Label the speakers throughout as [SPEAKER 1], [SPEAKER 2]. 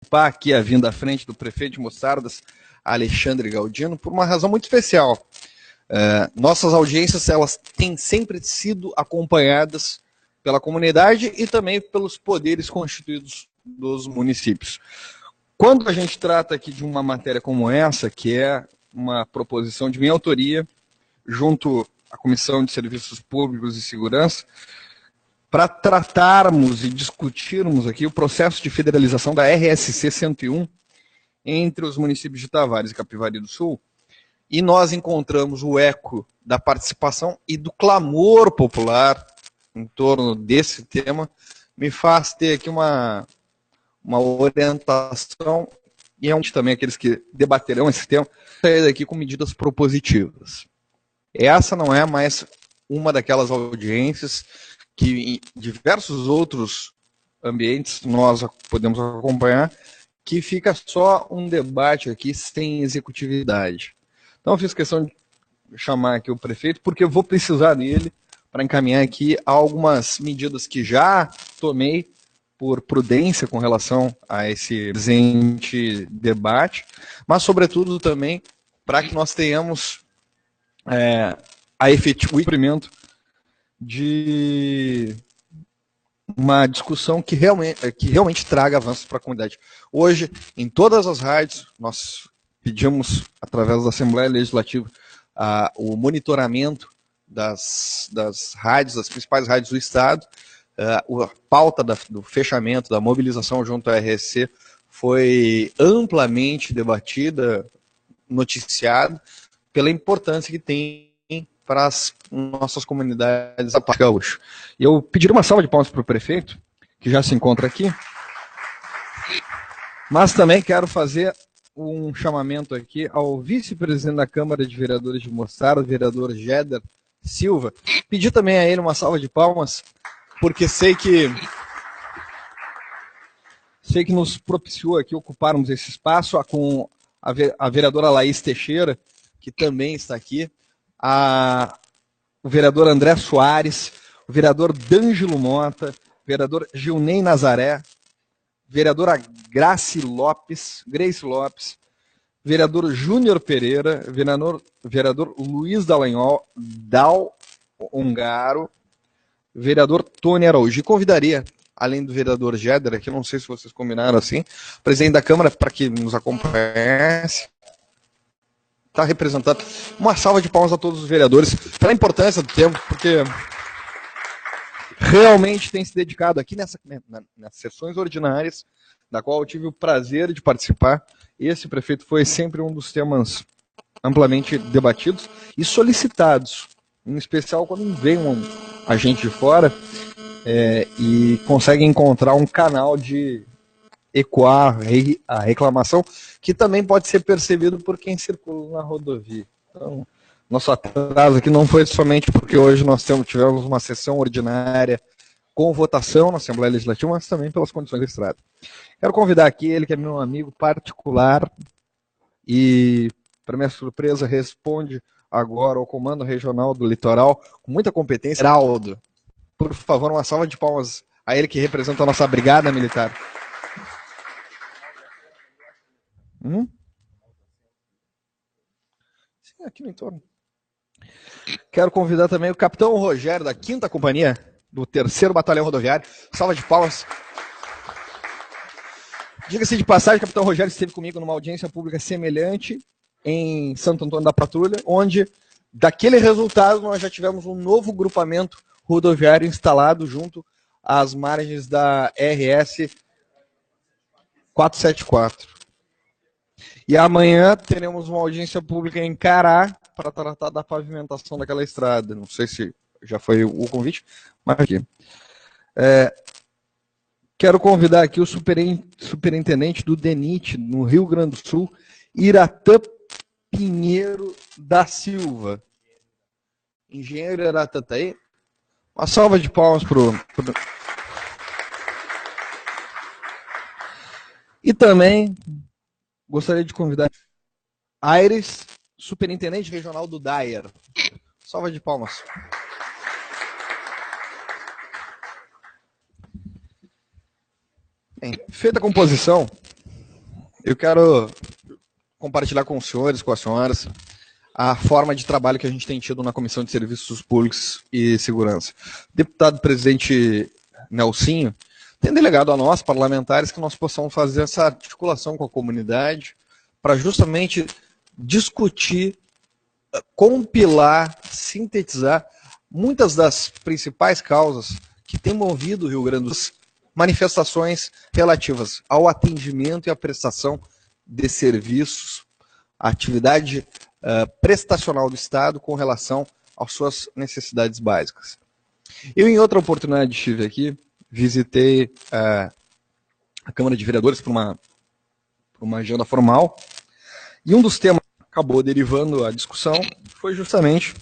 [SPEAKER 1] antecipar aqui a vinda à frente do prefeito de Mostardas, Alexandre Galdino, por uma razão muito especial. Nossas audiências, elas têm sempre sido acompanhadas pela comunidade e também pelos poderes constituídos dos municípios. Quando a gente trata aqui de uma matéria como essa, que é uma proposição de minha autoria, junto à Comissão de Serviços Públicos e Segurança, para tratarmos e discutirmos aqui o processo de federalização da RSC 101 entre os municípios de Tavares e Capivari do Sul, e nós encontramos o eco da participação e do clamor popular em torno desse tema, me faz ter aqui uma orientação, e também aqueles que debaterão esse tema, sair daqui com medidas propositivas. Essa não é mais uma daquelas audiências que em diversos outros ambientes nós podemos acompanhar, que fica só um debate aqui sem executividade. Então eu fiz questão de chamar aqui o prefeito, porque eu vou precisar dele para encaminhar aqui algumas medidas que já tomei por prudência com relação a esse presente debate, mas sobretudo também para que nós tenhamos o cumprimento de uma discussão que realmente traga avanços para a comunidade. Hoje, em todas as rádios, nós pedimos, através da Assembleia Legislativa, o monitoramento das rádios, das principais rádios do Estado. A pauta do fechamento, da mobilização junto à RSC foi amplamente debatida, noticiada, pela importância que tem para as nossas comunidades gaúchas. E eu pediria uma salva de palmas para o prefeito, que já se encontra aqui, mas também quero fazer um chamamento aqui ao vice-presidente da Câmara de Vereadores de Mostardas, vereador Géder Silva. Pedir também a ele uma salva de palmas, porque sei que nos propiciou aqui ocuparmos esse espaço, com a vereadora Laís Teixeira, que também está aqui, o vereador André Soares, o vereador D'Angelo Mota, o vereador Gilney Nazaré, vereadora Grace Lopes, vereador Júnior Pereira, vereador Luiz Dallagnol, Ongaro, vereador Tony Araújo. E convidaria, além do vereador Géder, aqui, não sei se vocês combinaram assim, o presidente da Câmara, para que nos acompanhasse, está representado. Uma salva de palmas a todos os vereadores pela importância do tempo, porque realmente tem se dedicado aqui nas sessões ordinárias, da qual eu tive o prazer de participar. Esse prefeito foi sempre um dos temas amplamente debatidos e solicitados, em especial quando vem um agente de fora e consegue encontrar um canal de ecoar a reclamação, que também pode ser percebido por quem circula na rodovia. Então, nosso atraso aqui não foi somente porque hoje nós tivemos uma sessão ordinária com votação na Assembleia Legislativa, mas também pelas condições da estrada. Quero convidar aqui ele, que é meu amigo particular e, para minha surpresa, responde agora ao Comando Regional do Litoral com muita competência. Geraldo, por favor, uma salva de palmas a ele, que representa a nossa Brigada Militar. Sim, aqui no entorno. Quero convidar também o Capitão Rogério, da 5ª Companhia, do 3º Batalhão Rodoviário. Salva de palmas. Diga-se de passagem, o Capitão Rogério esteve comigo numa audiência pública semelhante em Santo Antônio da Patrulha, onde, daquele resultado, nós já tivemos um novo grupamento rodoviário instalado junto às margens da RS 474. E amanhã teremos uma audiência pública em Cará para tratar da pavimentação daquela estrada. Não sei se já foi o convite, mas aqui. Quero convidar aqui o superintendente do DENIT, no Rio Grande do Sul, Iratã Pinheiro da Silva. Engenheiro Iratã, tá aí? Uma salva de palmas pro... E também gostaria de convidar Aires, superintendente regional do DAER. Salva de palmas. Bem, feita a composição, Eu quero compartilhar com os senhores, com as senhoras, a forma de trabalho que a gente tem tido na Comissão de Serviços Públicos e Segurança. O deputado presidente Nelsinho tem delegado a nós, parlamentares, que nós possamos fazer essa articulação com a comunidade para justamente discutir, compilar, sintetizar muitas das principais causas que têm movido o Rio Grande do Sul, manifestações relativas ao atendimento e à prestação de serviços, a atividade prestacional do Estado com relação às suas necessidades básicas. Eu, em outra oportunidade, estive aqui, visitei a Câmara de Vereadores por uma agenda formal, e um dos temas que acabou derivando a discussão foi justamente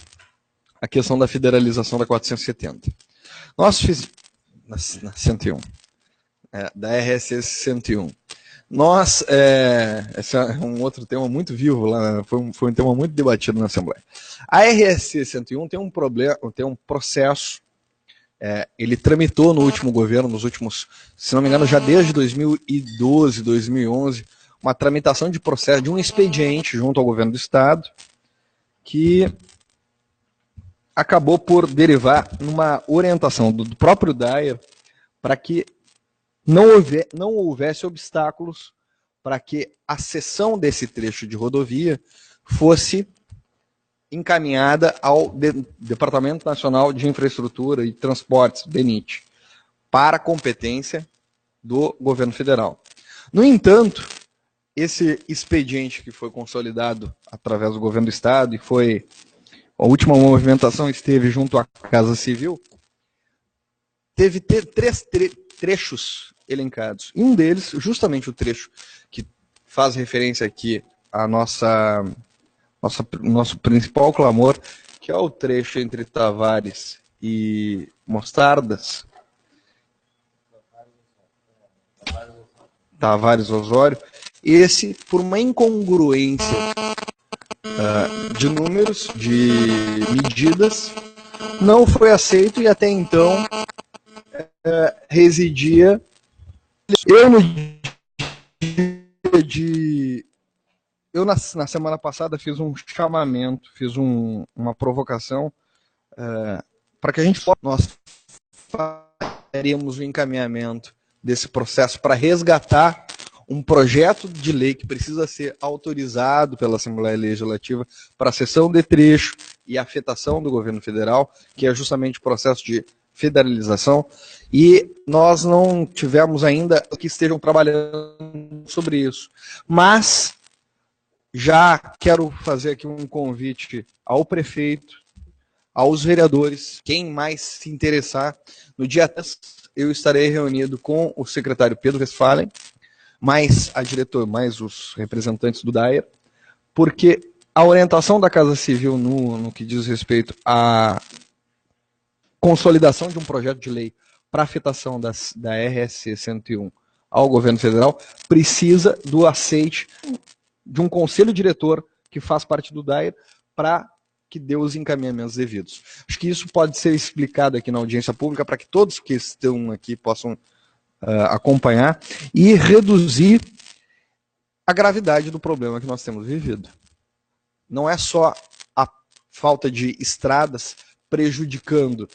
[SPEAKER 1] a questão da federalização da 470. Nós fizemos, na 101, da RS 101. Nós, esse é um outro tema muito vivo lá, foi um tema muito debatido na Assembleia. A RSC 101 tem um problema, tem um processo, ele tramitou no último governo, nos últimos, se não me engano, já desde 2012, 2011, uma tramitação de processo, de um expediente junto ao governo do Estado, que acabou por derivar numa orientação do próprio Dyer para que não houvesse obstáculos para que a cessão desse trecho de rodovia fosse encaminhada ao Departamento Nacional de Infraestrutura e Transportes, DENIT, para competência do governo federal. No entanto, esse expediente que foi consolidado através do governo do Estado e foi a última movimentação esteve junto à Casa Civil, teve três trechos elencados. E um deles, justamente o trecho que faz referência aqui a nosso principal clamor, que é o trecho entre Tavares e Mostardas, Tavares Osório, esse, por uma incongruência de números, de medidas, não foi aceito e até então residia. Eu na semana passada fiz um chamamento, fiz uma provocação para que nós faríamos o encaminhamento desse processo para resgatar um projeto de lei que precisa ser autorizado pela Assembleia Legislativa para a cessão de trecho e afetação do governo federal, que é justamente o processo de federalização, e nós não tivemos ainda que estejam trabalhando sobre isso. Mas já quero fazer aqui um convite ao prefeito, aos vereadores, quem mais se interessar. No dia 10 eu estarei reunido com o secretário Pedro Westphalen, mais a diretora, mais os representantes do Dyer, porque a orientação da Casa Civil no que diz respeito à consolidação de um projeto de lei para afetação da RSC 101 ao governo federal precisa do aceite de um conselho diretor que faz parte do Dyer para que dê os encaminhamentos devidos. Acho que isso pode ser explicado aqui na audiência pública para que todos que estão aqui possam acompanhar e reduzir a gravidade do problema que nós temos vivido. Não é só a falta de estradas prejudicando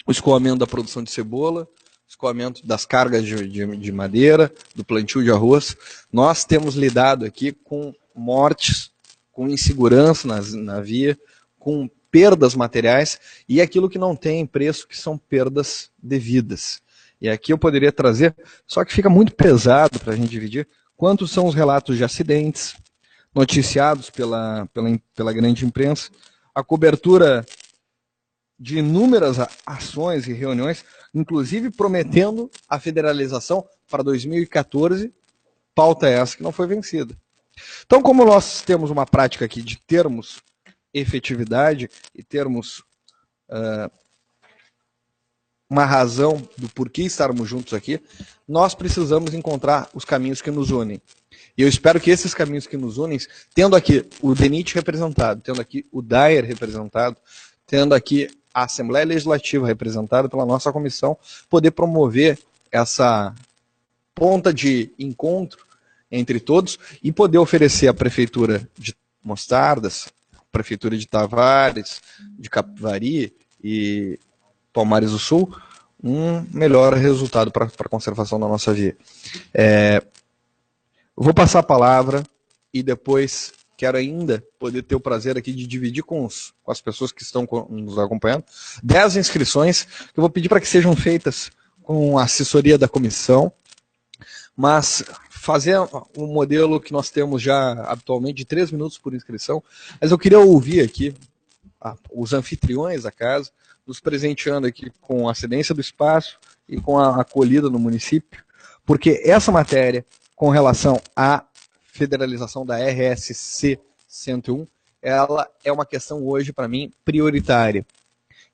[SPEAKER 1] o escoamento da produção de cebola, o escoamento das cargas de madeira, do plantio de arroz. Nós temos lidado aqui com mortes, com insegurança na via, com perdas materiais e aquilo que não tem preço, que são perdas devidas. E aqui eu poderia trazer, só que fica muito pesado para a gente dividir, quantos são os relatos de acidentes noticiados pela grande imprensa, a cobertura de inúmeras ações e reuniões, inclusive prometendo a federalização para 2014, pauta essa que não foi vencida. Então, como nós temos uma prática aqui de termos efetividade e termos uma razão do porquê estarmos juntos aqui, nós precisamos encontrar os caminhos que nos unem. E eu espero que esses caminhos que nos unem, tendo aqui o DENIT representado, tendo aqui o Dyer representado, tendo aqui a Assembleia Legislativa representada pela nossa comissão, poder promover essa ponta de encontro entre todos e poder oferecer à Prefeitura de Mostardas, Prefeitura de Tavares, de Capivari e Palmares do Sul, um melhor resultado para a conservação da nossa via. Eu vou passar a palavra e depois quero ainda poder ter o prazer aqui de dividir com as pessoas que estão nos acompanhando 10 inscrições que eu vou pedir para que sejam feitas com a assessoria da comissão, mas fazer um modelo que nós temos já habitualmente de 3 minutos por inscrição, mas eu queria ouvir aqui os anfitriões da casa, nos presenteando aqui com a cedência do espaço e com a acolhida no município, porque essa matéria, com relação à federalização da RSC 101, ela é uma questão hoje, para mim, prioritária.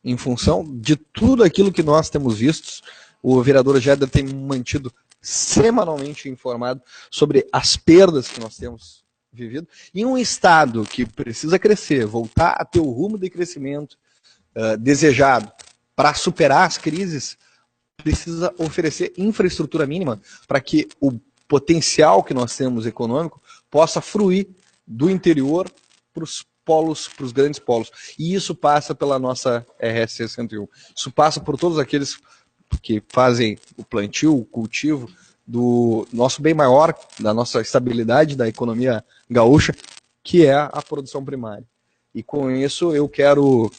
[SPEAKER 1] Em função de tudo aquilo que nós temos visto, o vereador Géder tem mantido semanalmente informado sobre as perdas que nós temos vivido, em um estado que precisa crescer, voltar a ter o rumo de crescimento desejado para superar as crises, precisa oferecer infraestrutura mínima para que o potencial que nós temos econômico possa fruir do interior para os polos, para os grandes polos. E isso passa pela nossa RSC 101. Isso passa por todos aqueles que fazem o plantio, o cultivo do nosso bem maior, da nossa estabilidade da economia gaúcha, que é a produção primária. E com isso eu quero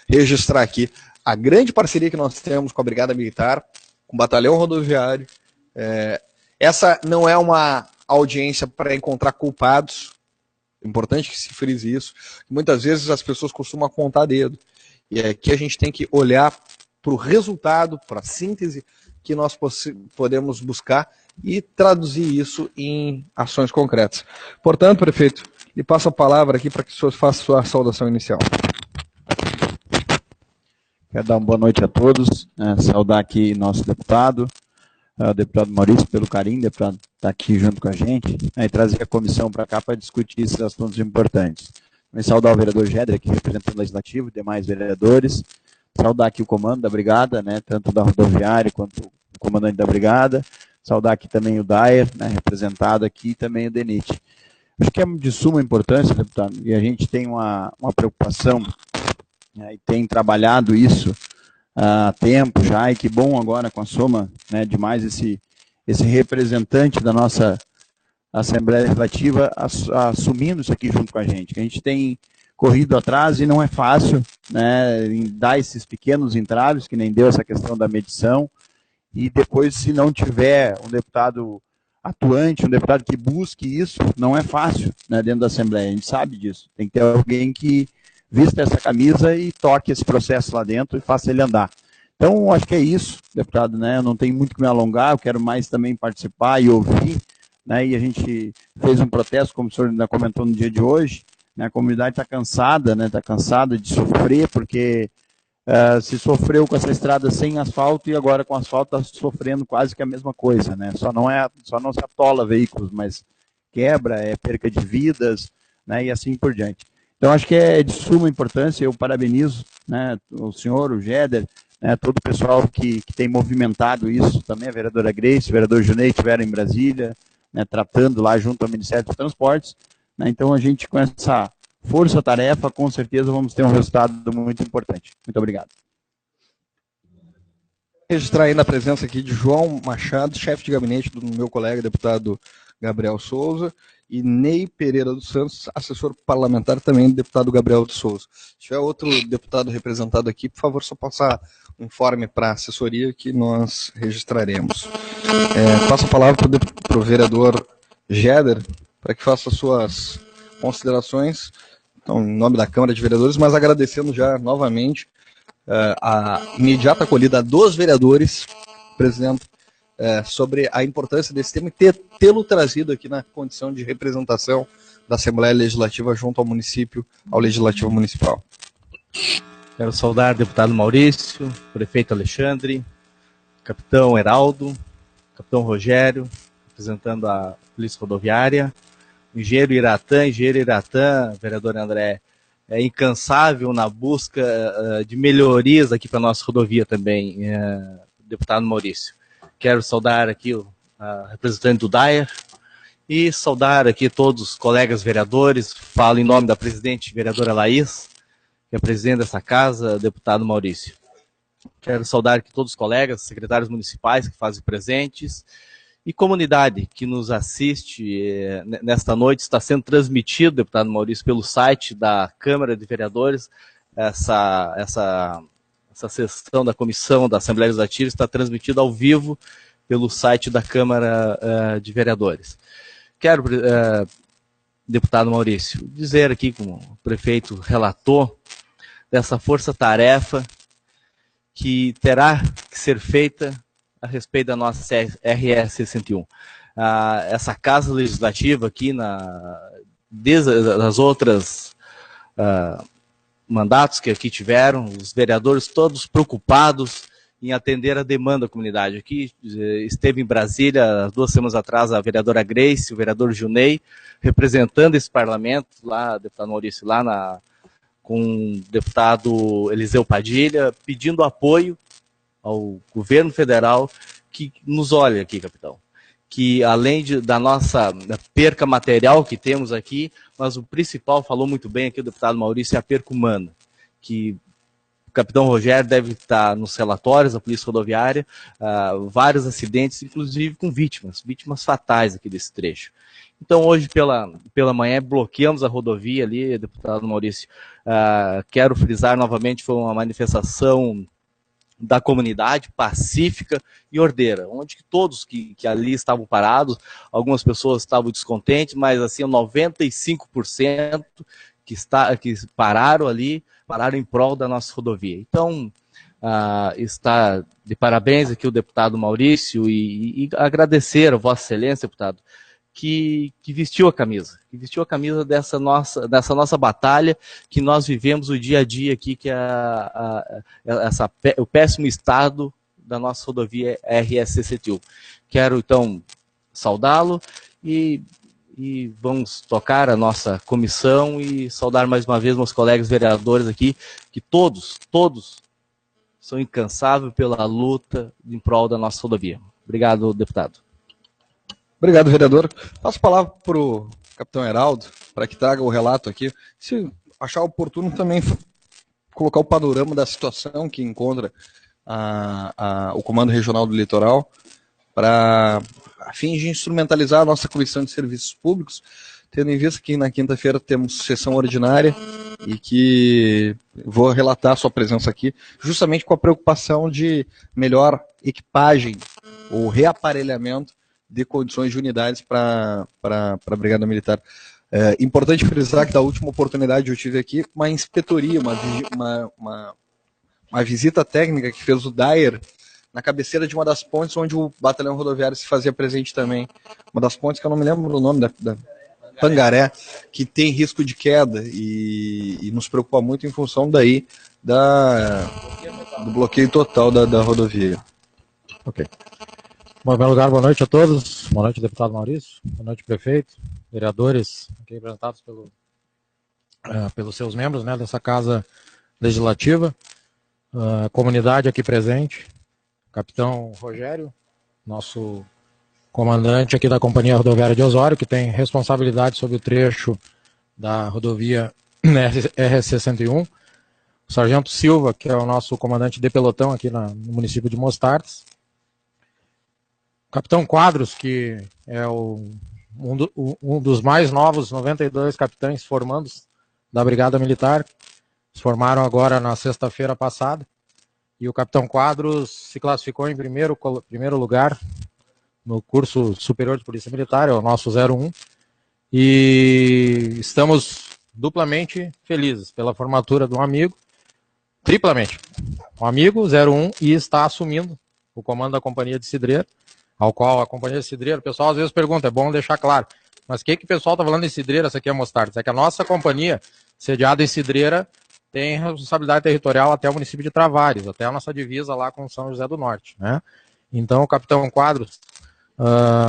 [SPEAKER 1] registrar aqui a grande parceria que nós temos com a Brigada Militar, com o Batalhão Rodoviário. Essa não é uma audiência para encontrar culpados, é importante que se frise isso. Muitas vezes as pessoas costumam apontar dedo. E aqui a gente tem que olhar para o resultado, para a síntese que nós podemos buscar e traduzir isso em ações concretas. Portanto, prefeito, lhe passo a palavra aqui para que o senhor faça a sua saudação inicial.
[SPEAKER 2] Quero dar uma boa noite a todos, saudar aqui nosso deputado, o deputado Maurício, pelo carinho, deputado, estar aqui junto com a gente, e trazer a comissão para cá para discutir esses assuntos importantes. Também saudar o vereador Géder, aqui representando o Legislativo, e demais vereadores, saudar aqui o comando da Brigada, tanto da rodoviária quanto o comandante da Brigada, saudar aqui também o Dayer, representado aqui, e também o DENIT. Acho que é de suma importância, deputado, e a gente tem uma preocupação, e tem trabalhado isso há tempo já, e que bom agora com a soma de mais esse representante da nossa Assembleia Legislativa assumindo isso aqui junto com a gente, que a gente tem corrido atrás e não é fácil em dar esses pequenos entraves, que nem deu essa questão da medição, e depois, se não tiver um deputado atuante, um deputado que busque isso, não é fácil dentro da Assembleia, a gente sabe disso. Tem que ter alguém que vista essa camisa e toque esse processo lá dentro e faça ele andar. Então, acho que é isso, deputado, eu não tenho muito que me alongar, eu quero mais também participar e ouvir, e a gente fez um protesto, como o senhor ainda comentou no dia de hoje, a comunidade está cansada, está cansada de sofrer, porque se sofreu com essa estrada sem asfalto e agora com asfalto está sofrendo quase que a mesma coisa, só não se atola veículos, mas quebra, é perca de vidas, e assim por diante. Então, acho que é de suma importância, eu parabenizo o senhor, o Géder, todo o pessoal que tem movimentado isso, também a vereadora Grace, o vereador Junei estiveram em Brasília, tratando lá junto ao Ministério dos Transportes. Então, a gente, com essa força-tarefa, com certeza vamos ter um resultado muito importante. Muito obrigado.
[SPEAKER 1] Registrar ainda a presença aqui de João Machado, chefe de gabinete do meu colega deputado Gabriel Souza, e Ney Pereira dos Santos, assessor parlamentar também do deputado Gabriel de Souza. Se tiver outro deputado representado aqui, por favor, só passar um informe para a assessoria que nós registraremos. Passo a palavra para o vereador Géder, para que faça suas considerações, então, em nome da Câmara de Vereadores, mas agradecendo já novamente a imediata acolhida dos vereadores, presidente, sobre a importância desse tema e tê-lo trazido aqui na condição de representação da Assembleia Legislativa junto ao município, ao Legislativo Municipal.
[SPEAKER 3] Quero saudar o deputado Maurício, prefeito Alexandre, capitão Heraldo, capitão Rogério, representando a Polícia Rodoviária, engenheiro Iratã, vereador André, é incansável na busca de melhorias aqui para a nossa rodovia também, deputado Maurício. Quero saudar aqui o representante do Dayer E saudar aqui todos os colegas vereadores, falo em nome da presidente vereadora Laís, que é a presidente dessa casa, deputado Maurício. Quero saudar aqui todos os colegas, secretários municipais que fazem presentes e comunidade que nos assiste nesta noite. Está sendo transmitido, deputado Maurício, pelo site da Câmara de Vereadores, essa sessão da Comissão da Assembleia Legislativa está transmitida ao vivo pelo site da Câmara de Vereadores. Quero, deputado Maurício, dizer aqui, como o prefeito relatou, dessa força-tarefa que terá que ser feita a respeito da nossa RS 61. Essa casa legislativa aqui, desde as outras mandatos que aqui tiveram, os vereadores todos preocupados em atender a demanda da comunidade. Aqui esteve em Brasília, 2 semanas atrás, a vereadora Grace, o vereador Junei, representando esse parlamento, lá, deputado Maurício, lá com o deputado Eliseu Padilha, pedindo apoio ao governo federal que nos olha aqui, capitão. Que além da nossa perca material que temos aqui, mas o principal, falou muito bem aqui o deputado Maurício, é a perca humana, que o capitão Rogério deve estar nos relatórios da Polícia Rodoviária, vários acidentes, inclusive com vítimas fatais aqui desse trecho. Então hoje pela manhã bloqueamos a rodovia ali, deputado Maurício. Quero frisar novamente, foi uma manifestação da comunidade pacífica e ordeira, onde todos que ali estavam parados, algumas pessoas estavam descontentes, mas assim 95% que pararam ali, pararam em prol da nossa rodovia. Então, está de parabéns aqui o deputado Maurício e agradecer a Vossa Excelência, deputado, que vestiu a camisa, dessa nossa batalha que nós vivemos o dia a dia aqui, que é o péssimo estado da nossa rodovia RS 61. Quero, então, saudá-lo e vamos tocar a nossa comissão e saudar mais uma vez meus colegas vereadores aqui, que todos são incansáveis pela luta em prol da nossa rodovia. Obrigado, deputado.
[SPEAKER 1] Obrigado, vereador. Passo a palavra para o capitão Heraldo, para que traga o relato aqui. Se achar oportuno também colocar o panorama da situação que encontra o Comando Regional do Litoral, a fim de instrumentalizar a nossa Comissão de Serviços Públicos, tendo em vista que na quinta-feira temos sessão ordinária e que vou relatar a sua presença aqui, justamente com a preocupação de melhor equipagem ou reaparelhamento de condições de unidades para a Brigada Militar. Importante frisar que da última oportunidade eu tive aqui uma inspetoria, uma visita técnica que fez o Dyer na cabeceira de uma das pontes onde o batalhão rodoviário se fazia presente também. Uma das pontes que eu não me lembro o nome, da Pangaré, que tem risco de queda e nos preocupa muito em função daí do bloqueio total da rodovia.
[SPEAKER 4] Ok. Bom, em primeiro lugar, boa noite a todos. Boa noite, deputado Maurício. Boa noite, prefeito. Vereadores aqui representados pelos seus membros, né, dessa Casa Legislativa. Comunidade aqui presente. Capitão Rogério, nosso comandante aqui da Companhia Rodoviária de Osório, que tem responsabilidade sobre o trecho da rodovia RS-61. O Sargento Silva, que é o nosso comandante de pelotão aqui no município de Mostardes. Capitão Quadros, que é um dos mais novos 92 capitães formandos da Brigada Militar, se formaram agora na sexta-feira passada, e o Capitão Quadros se classificou em primeiro lugar no curso superior de Polícia Militar, é o nosso 01, e estamos duplamente felizes pela formatura de um amigo, triplamente, um amigo 01, e está assumindo o comando da Companhia de Cidreira, ao qual a Companhia de Cidreira, o pessoal às vezes pergunta, é bom deixar claro, mas o que o pessoal está falando em Cidreira, essa aqui é Mostardes? É que a nossa companhia, sediada em Cidreira, tem responsabilidade territorial até o município de Travares, até a nossa divisa lá com São José do Norte, né? Então o Capitão Quadros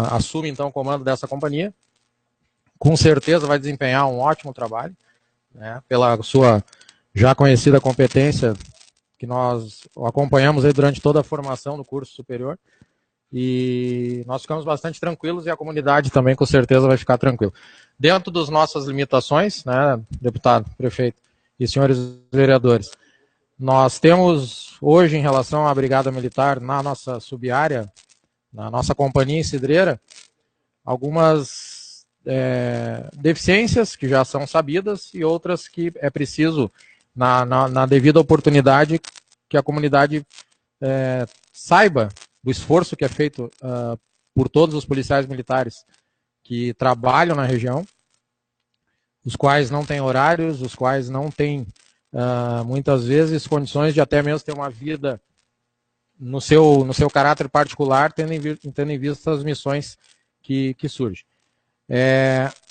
[SPEAKER 4] assume então o comando dessa companhia, com certeza vai desempenhar um ótimo trabalho, né? Pela sua já conhecida competência, que nós acompanhamos aí durante toda a formação do curso superior. e nós ficamos bastante tranquilos e a comunidade também com certeza vai ficar tranquila. Dentro das nossas limitações, né, deputado, prefeito e senhores vereadores, nós temos hoje, em relação à Brigada Militar, na nossa subárea, na nossa companhia em Cidreira, algumas deficiências que já são sabidas e outras que é preciso, na devida oportunidade, que a comunidade saiba do esforço que é feito por todos os policiais militares que trabalham na região, os quais não têm horários, os quais não têm, muitas vezes, condições de até mesmo ter uma vida no seu caráter particular, tendo em vista as missões que surgem.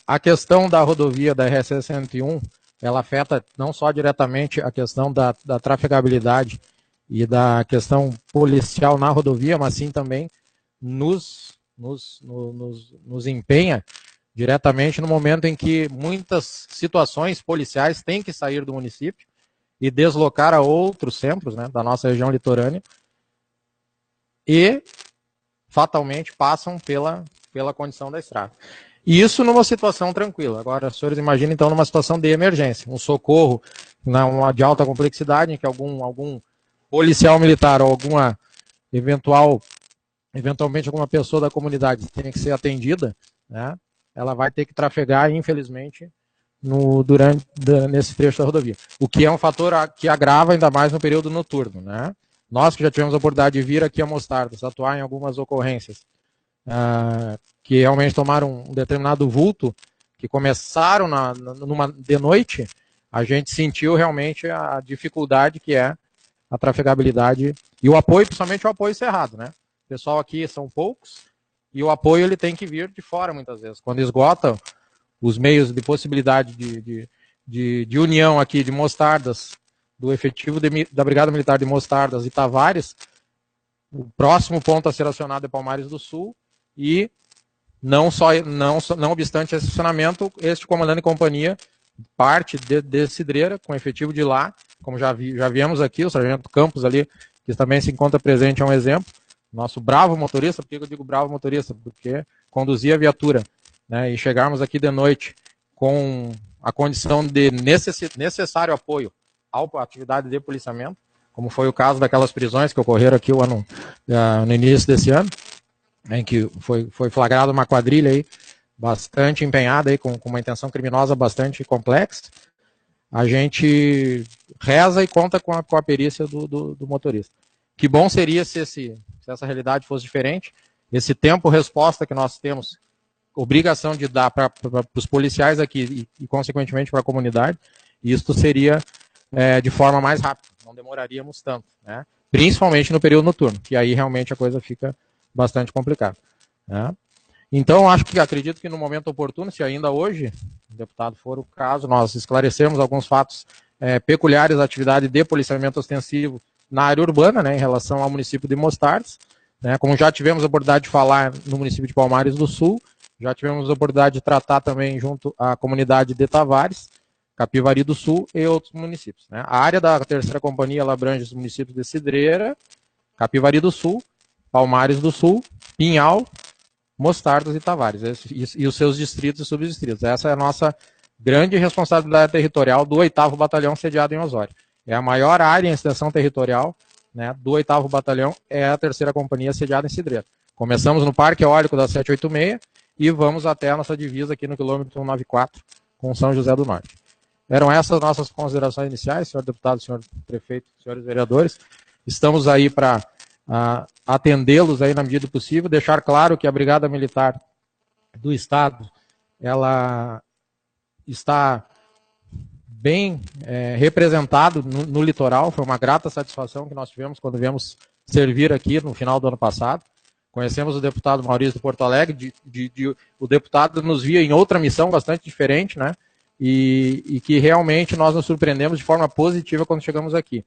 [SPEAKER 4] A questão da rodovia da RS 101, ela afeta não só diretamente a questão da trafegabilidade e da questão policial na rodovia, mas sim também nos empenha diretamente no momento em que muitas situações policiais têm que sair do município e deslocar a outros centros, né, da nossa região litorânea e fatalmente passam pela condição da estrada. E isso numa situação tranquila. Agora, os senhores imaginem, então, numa situação de emergência, um socorro de alta complexidade, em que algum policial militar ou eventualmente alguma pessoa da comunidade tem que ser atendida, né, ela vai ter que trafegar, infelizmente, nesse trecho da rodovia. O que é um fator que agrava ainda mais no período noturno, né? Nós que já tivemos a oportunidade de vir aqui a Mostardas, atuar em algumas ocorrências que realmente tomaram um determinado vulto, que começaram de noite, a gente sentiu realmente a dificuldade que é a trafegabilidade e o apoio, principalmente o apoio cerrado, né? O pessoal aqui são poucos e o apoio ele tem que vir de fora muitas vezes. Quando esgota os meios de possibilidade de união aqui de Mostardas, do efetivo da Brigada Militar de Mostardas e Tavares, o próximo ponto a ser acionado é Palmares do Sul e não obstante esse acionamento, este comandante e companhia parte de Cidreira, com efetivo de lá, como já viemos aqui, o Sargento Campos ali, que também se encontra presente, é um exemplo. Nosso bravo motorista, por que eu digo bravo motorista? Porque conduzia a viatura, né, e chegarmos aqui de noite com a condição de necessário apoio à atividade de policiamento, como foi o caso daquelas prisões que ocorreram aqui no início desse ano, em que foi flagrada uma quadrilha aí, bastante empenhada, aí, com uma intenção criminosa bastante complexa. A gente reza e conta com a perícia do motorista. Que bom seria se essa realidade fosse diferente, esse tempo-resposta que nós temos, obrigação de dar para os policiais aqui e consequentemente, para a comunidade, isso seria de forma mais rápida, não demoraríamos tanto, né? Principalmente no período noturno, que aí realmente a coisa fica bastante complicada, né? Então, acredito que no momento oportuno, se ainda hoje, deputado, for o caso, nós esclarecermos alguns fatos peculiares da atividade de policiamento ostensivo na área urbana, né, em relação ao município de Mostardas, né, como já tivemos a oportunidade de falar no município de Palmares do Sul, já tivemos a oportunidade de tratar também junto à comunidade de Tavares, Capivari do Sul e outros municípios, né. A área da terceira companhia ela abrange os municípios de Cidreira, Capivari do Sul, Palmares do Sul, Pinhal, Mostardas e Tavares, e os seus distritos e subdistritos. Essa é a nossa grande responsabilidade territorial do 8º Batalhão sediado em Osório. É a maior área em extensão territorial, né, do 8º Batalhão, é a terceira companhia sediada em Cidreira. Começamos no Parque Eólico da 786 e vamos até a nossa divisa aqui no quilômetro 194 com São José do Norte. Eram essas nossas considerações iniciais, senhor deputado, senhor prefeito, senhores vereadores. Estamos aí para atendê-los aí na medida do possível, deixar claro que a Brigada Militar do Estado, ela está bem representado no litoral. Foi uma grata satisfação que nós tivemos quando viemos servir aqui no final do ano passado. Conhecemos o deputado Maurício de Porto Alegre, o deputado nos via em outra missão bastante diferente, né? E que realmente nós nos surpreendemos de forma positiva quando chegamos aqui,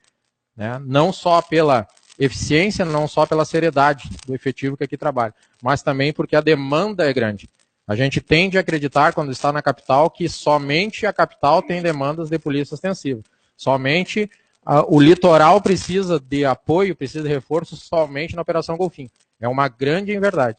[SPEAKER 4] né? Não só pela eficiência, não só pela seriedade do efetivo que aqui trabalha, mas também porque a demanda é grande. A gente tende a acreditar, quando está na capital, que somente a capital tem demandas de polícia ostensiva. Somente o litoral precisa de apoio, precisa de reforço somente na Operação Golfinho. É uma grande inverdade.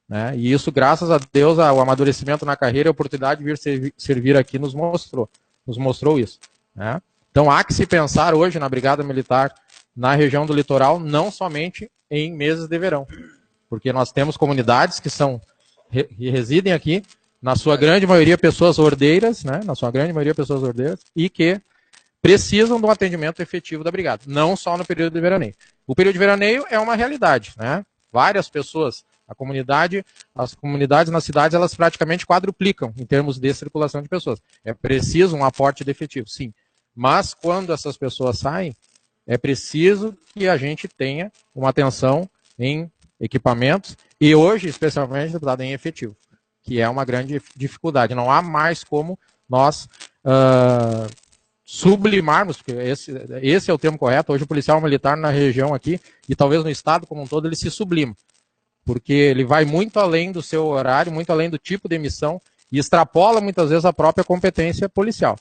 [SPEAKER 4] Né? E isso, graças a Deus, o amadurecimento na carreira e a oportunidade de vir servir aqui nos mostrou isso. Né? Então há que se pensar hoje na Brigada Militar na região do litoral, não somente em meses de verão, porque nós temos comunidades que residem aqui, na sua grande maioria pessoas ordeiras, né? Na sua grande maioria pessoas ordeiras, e que precisam de um atendimento efetivo da Brigada, não só no período de veraneio. O período de veraneio é uma realidade, né? Várias pessoas, as comunidades nas cidades, elas praticamente quadruplicam em termos de circulação de pessoas. É preciso um aporte de efetivo, sim. Mas quando essas pessoas saem, é preciso que a gente tenha uma atenção em equipamentos e hoje, especialmente, deputado, em efetivo, que é uma grande dificuldade. Não há mais como nós sublimarmos, porque esse é o termo correto. Hoje o policial militar na região aqui, e talvez no estado como um todo, ele se sublima, porque ele vai muito além do seu horário, muito além do tipo de missão, e extrapola muitas vezes a própria competência policial.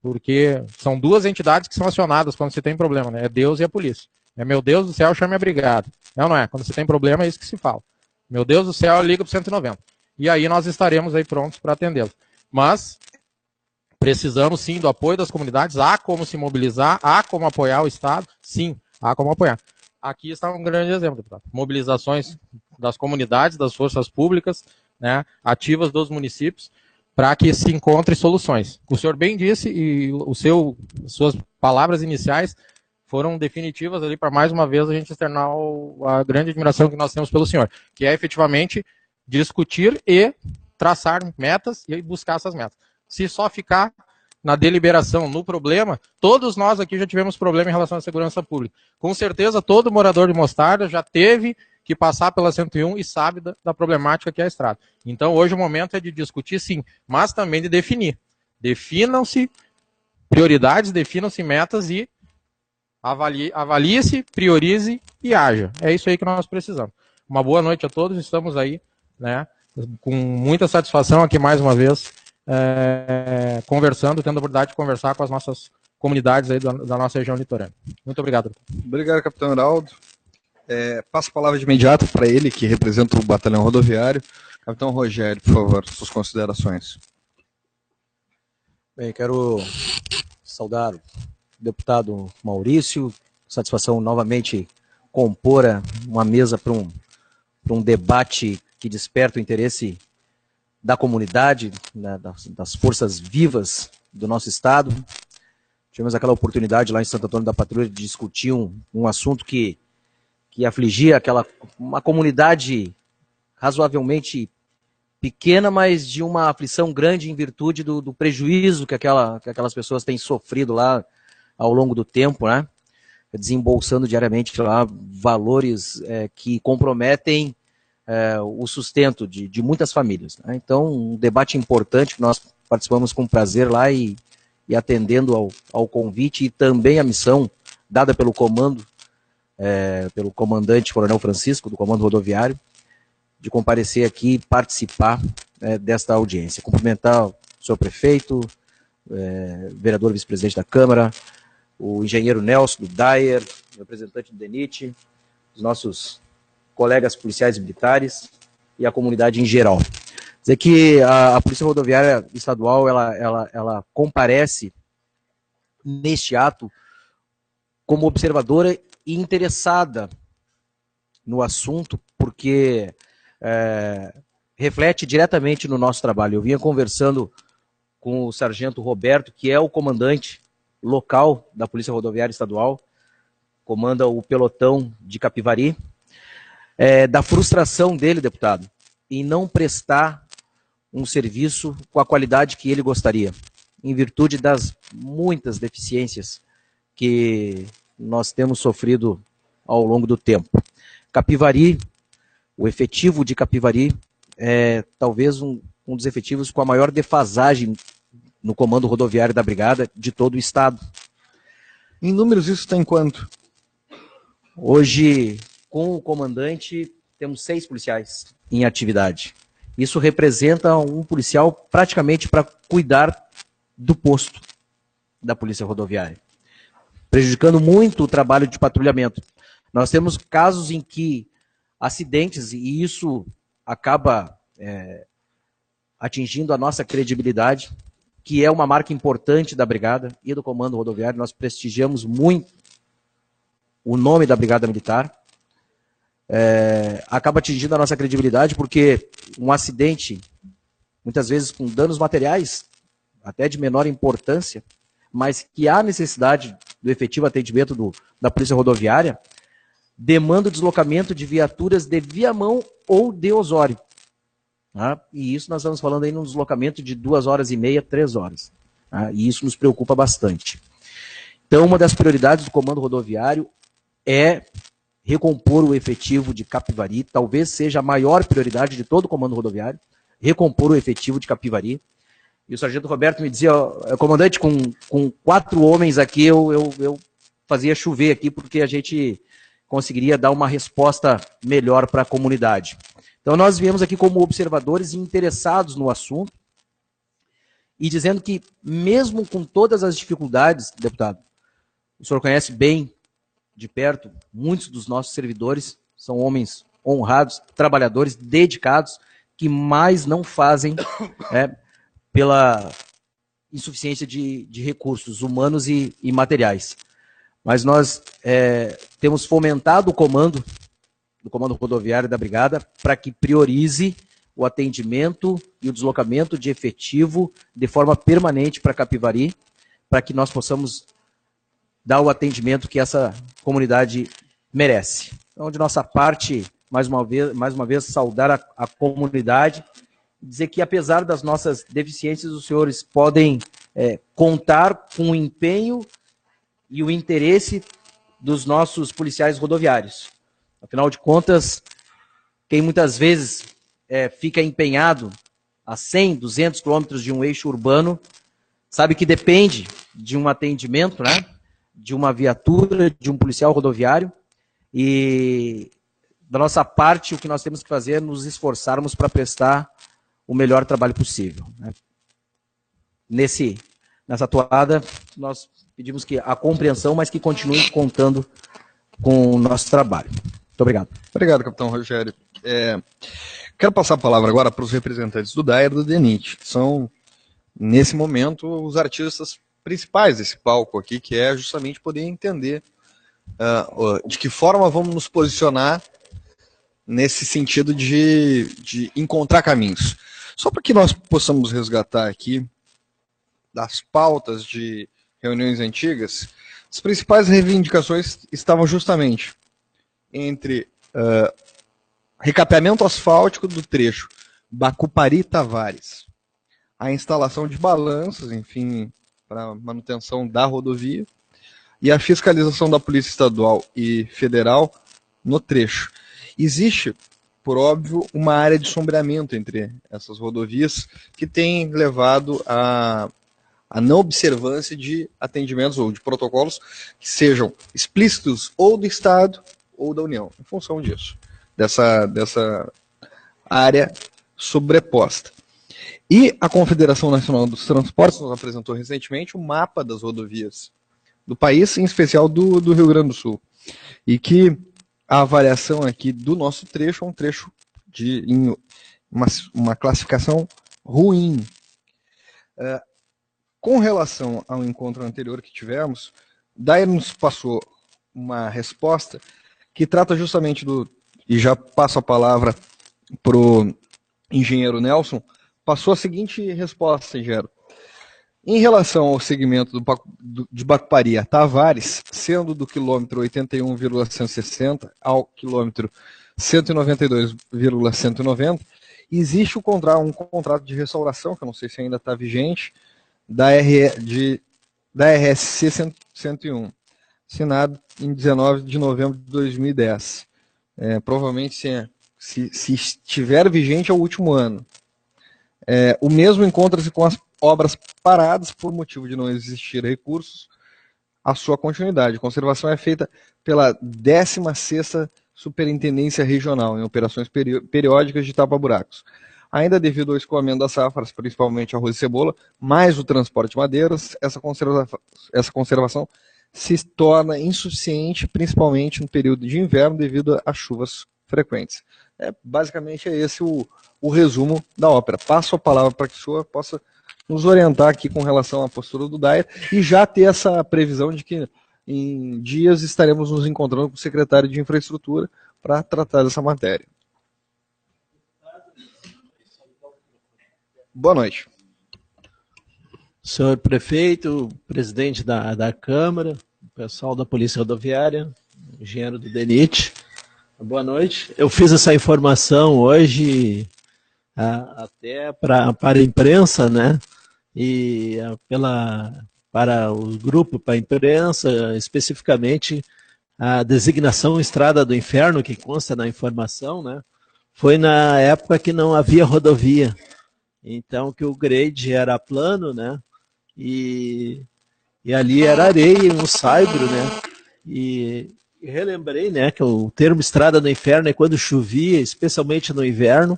[SPEAKER 4] Porque são duas entidades que são acionadas quando se tem problema, né? É Deus e a polícia. É meu Deus do céu, chame a brigada. É ou não é? Quando se tem problema, é isso que se fala. Meu Deus do céu, liga para o 190. E aí nós estaremos aí prontos para atendê-los. Mas precisamos sim do apoio das comunidades, há como se mobilizar, há como apoiar o Estado, sim, há como apoiar. Aqui está um grande exemplo, deputado. Mobilizações das comunidades, das forças públicas, né, ativas dos municípios, para que se encontrem soluções. O senhor bem disse, e suas palavras iniciais foram definitivas ali para mais uma vez a gente externar a grande admiração que nós temos pelo senhor, que é efetivamente discutir e traçar metas e buscar essas metas. Se só ficar na deliberação, no problema, todos nós aqui já tivemos problema em relação à segurança pública. Com certeza todo morador de Mostarda já teve que passar pela 101 e sabe da problemática que é a estrada. Então, hoje o momento é de discutir, sim, mas também de definir. Definam-se prioridades, definam-se metas e avalie-se, priorize e haja. É isso aí que nós precisamos. Uma boa noite a todos, estamos aí, né, com muita satisfação aqui mais uma vez, conversando, tendo a oportunidade de conversar com as nossas comunidades aí da nossa região litorânea. Muito obrigado.
[SPEAKER 1] Obrigado, capitão Heraldo. Passo a palavra de imediato para ele, que representa o batalhão rodoviário. Capitão Rogério, por favor, suas considerações.
[SPEAKER 5] Bem, quero saudar o deputado Maurício, satisfação novamente compor uma mesa para um debate que desperta o interesse da comunidade, né, das forças vivas do nosso estado. Tivemos aquela oportunidade lá em Santo Antônio da Patrulha de discutir um assunto que afligia uma comunidade razoavelmente pequena, mas de uma aflição grande em virtude do prejuízo que aquelas pessoas têm sofrido lá ao longo do tempo, né? Desembolsando diariamente lá valores que comprometem o sustento de muitas famílias. Né? Então, um debate importante que nós participamos com prazer lá e atendendo ao convite e também a missão dada pelo comando, pelo comandante Coronel Francisco, do Comando Rodoviário, de comparecer aqui e participar desta audiência. Cumprimentar o senhor prefeito, vereador vice-presidente da Câmara, o engenheiro Nelson, do DAER, representante do DENIT, os nossos colegas policiais e militares e a comunidade em geral. Dizer que a Polícia Rodoviária Estadual, ela comparece neste ato como observadora e interessada no assunto, porque reflete diretamente no nosso trabalho. Eu vinha conversando com o sargento Roberto, que é o comandante local da Polícia Rodoviária Estadual, comanda o pelotão de Capivari, da frustração dele, deputado, em não prestar um serviço com a qualidade que ele gostaria, em virtude das muitas deficiências que nós temos sofrido ao longo do tempo. Capivari, o efetivo de Capivari é talvez um dos efetivos com a maior defasagem no comando rodoviário da Brigada de todo o estado.
[SPEAKER 1] Em números, isso está em quanto?
[SPEAKER 5] Hoje, com o comandante, temos 6 policiais em atividade. Isso representa um policial praticamente para cuidar do posto da Polícia Rodoviária, prejudicando muito o trabalho de patrulhamento. Nós temos casos em que acidentes, e isso acaba atingindo a nossa credibilidade, que é uma marca importante da Brigada e do Comando Rodoviário. Nós prestigiamos muito o nome da Brigada Militar. Acaba atingindo a nossa credibilidade, porque um acidente, muitas vezes com danos materiais, até de menor importância, mas que há necessidade do efetivo atendimento da Polícia Rodoviária, demanda o deslocamento de viaturas de Viamão ou de Osório. Tá? E isso nós estamos falando aí num deslocamento de 2h30, 3 horas. Tá? E isso nos preocupa bastante. Então, uma das prioridades do Comando Rodoviário é recompor o efetivo de Capivari. Talvez seja a maior prioridade de todo o Comando Rodoviário, recompor o efetivo de Capivari. E o sargento Roberto me dizia, comandante, com 4 homens aqui, eu fazia chover aqui, porque a gente conseguiria dar uma resposta melhor para a comunidade. Então nós viemos aqui como observadores e interessados no assunto, e dizendo que mesmo com todas as dificuldades, deputado, o senhor conhece bem de perto, muitos dos nossos servidores são homens honrados, trabalhadores, dedicados, que mais não fazem pela insuficiência de recursos humanos e materiais. Mas nós temos fomentado o comando do Comando Rodoviário da Brigada para que priorize o atendimento e o deslocamento de efetivo de forma permanente para Capivari, para que nós possamos dar o atendimento que essa comunidade merece. Então, de nossa parte, mais uma vez saudar a comunidade, dizer que apesar das nossas deficiências, os senhores podem contar com o empenho e o interesse dos nossos policiais rodoviários. Afinal de contas, quem muitas vezes fica empenhado a 100, 200 quilômetros de um eixo urbano, sabe que depende de um atendimento, né, de uma viatura, de um policial rodoviário, e da nossa parte, o que nós temos que fazer é nos esforçarmos para prestar o melhor trabalho possível. Né? Nessa toada, nós pedimos que a compreensão, mas que continue contando com o nosso trabalho. Muito obrigado.
[SPEAKER 1] Obrigado, capitão Rogério. Quero passar a palavra agora para os representantes do DAER e do DENIT, que são, nesse momento, os artistas principais desse palco aqui, que é justamente poder entender de que forma vamos nos posicionar nesse sentido de encontrar caminhos. Só para que nós possamos resgatar aqui das pautas de reuniões antigas, as principais reivindicações estavam justamente entre recapeamento asfáltico do trecho Bacupari-Tavares, a instalação de balanças, enfim, para manutenção da rodovia, e a fiscalização da Polícia Estadual e Federal no trecho. Existe, por óbvio, uma área de sombreamento entre essas rodovias que tem levado a não observância de atendimentos ou de protocolos que sejam explícitos ou do Estado ou da União, em função disso, dessa área sobreposta. E a Confederação Nacional dos Transportes nos apresentou recentemente um mapa das rodovias do país, em especial do Rio Grande do Sul, e que a avaliação aqui do nosso trecho é um trecho em uma classificação ruim. Com relação ao encontro anterior que tivemos, daí nos passou uma resposta que trata justamente e já passo a palavra para o engenheiro Nelson, passou a seguinte resposta, engenheiro. Em relação ao segmento de Bacupari a Tavares, sendo do quilômetro 81,160 ao quilômetro 192,190, existe um contrato de restauração, que eu não sei se ainda está vigente, da RSC 101, assinado em 19 de novembro de 2010. Provavelmente, se estiver vigente, é o último ano. O mesmo encontra-se com as obras paradas por motivo de não existir recursos à sua continuidade. A conservação é feita pela 16ª Superintendência Regional, em operações periódicas de tapa-buracos. Ainda devido ao escoamento das safras, principalmente arroz e cebola, mais o transporte de madeiras, essa conservação se torna insuficiente, principalmente no período de inverno, devido às chuvas frequentes. Basicamente é esse o resumo da ópera. Passo a palavra para que o senhor possa nos orientar aqui com relação à postura do DAER e já ter essa previsão de que em dias estaremos nos encontrando com o secretário de Infraestrutura para tratar dessa matéria. Boa noite.
[SPEAKER 6] Senhor prefeito, presidente da Câmara, pessoal da Polícia Rodoviária, engenheiro do DENIT, boa noite. Eu fiz essa informação hoje até para a imprensa, né? E para o grupo, para a imprensa, especificamente a designação Estrada do Inferno, que consta na informação, né? Foi na época que não havia rodovia. Então, que o grade era plano, né? E ali era areia, um saibro, né? E relembrei, né, que o termo Estrada do Inferno é quando chovia, especialmente no inverno,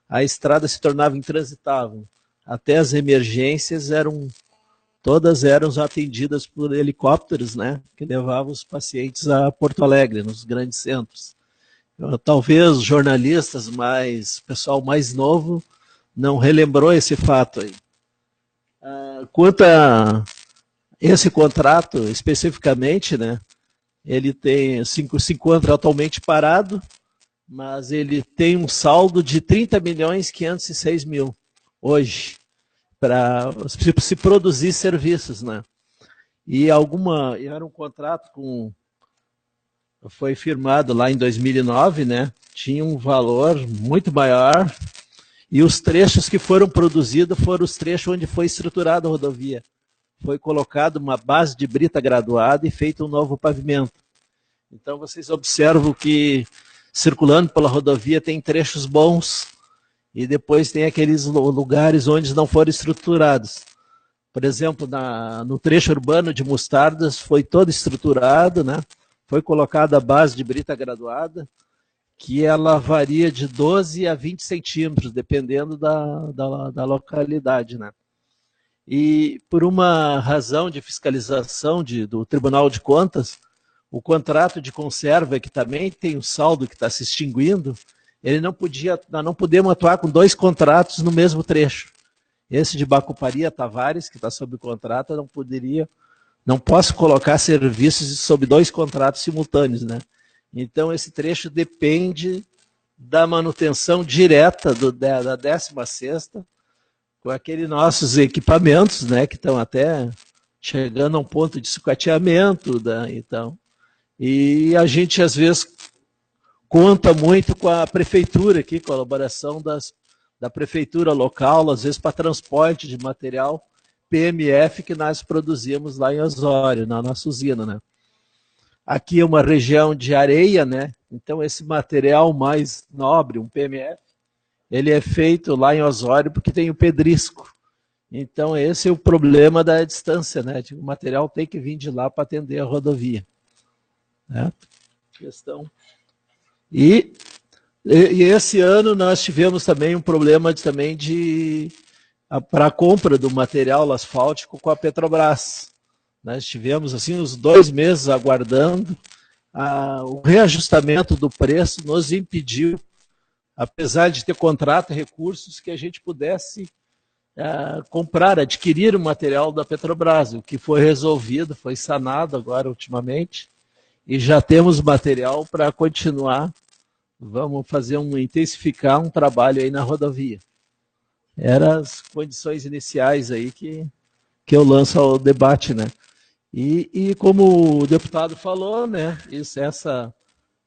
[SPEAKER 6] a estrada se tornava intransitável. Até as emergências todas eram atendidas por helicópteros, né, que levavam os pacientes a Porto Alegre, nos grandes centros. Talvez jornalistas, pessoal mais novo, não relembrou esse fato aí. Quanto a esse contrato, especificamente, né, ele se encontra atualmente parado, mas ele tem um saldo de 30.506.000 hoje, para se produzir serviços, né? E era um contrato foi firmado lá em 2009, né? Tinha um valor muito maior, e os trechos que foram produzidos foram os trechos onde foi estruturada a rodovia. Foi colocado uma base de brita graduada e feito um novo pavimento. Então vocês observam que circulando pela rodovia tem trechos bons e depois tem aqueles lugares onde não foram estruturados. Por exemplo, no trecho urbano de Mostardas foi todo estruturado, né? Foi colocada a base de brita graduada, que ela varia de 12 a 20 centímetros, dependendo da localidade, né? E por uma razão de fiscalização do Tribunal de Contas, o contrato de conserva, que também tem um saldo que está se extinguindo, nós não podemos atuar com 2 contratos no mesmo trecho. Esse de Bacuparia Tavares, que está sob contrato, não posso colocar serviços sob 2 contratos simultâneos, né? Então, esse trecho depende da manutenção direta da 16ª, com aqueles nossos equipamentos, né, que estão até chegando a um ponto de sucateamento, então. E a gente, às vezes, conta muito com a prefeitura aqui, colaboração da prefeitura local, às vezes para transporte de material PMF que nós produzimos lá em Osório, na nossa usina, né? Aqui é uma região de areia, né? Então esse material mais nobre, um PMF, ele é feito lá em Osório porque tem o pedrisco. Então esse é o problema da distância, né? O material tem que vir de lá para atender a rodovia. Né? Questão. E esse ano nós tivemos também um problema para a compra do material asfáltico com a Petrobras. Nós tivemos assim uns 2 meses aguardando, o reajustamento do preço nos impediu, apesar de ter contrato e recursos, que a gente pudesse adquirir o material da Petrobras, o que foi resolvido, foi sanado agora ultimamente, e já temos material para continuar. Vamos intensificar um trabalho aí na rodovia. Eram as condições iniciais aí que eu lanço ao debate, né? E como o deputado falou, né,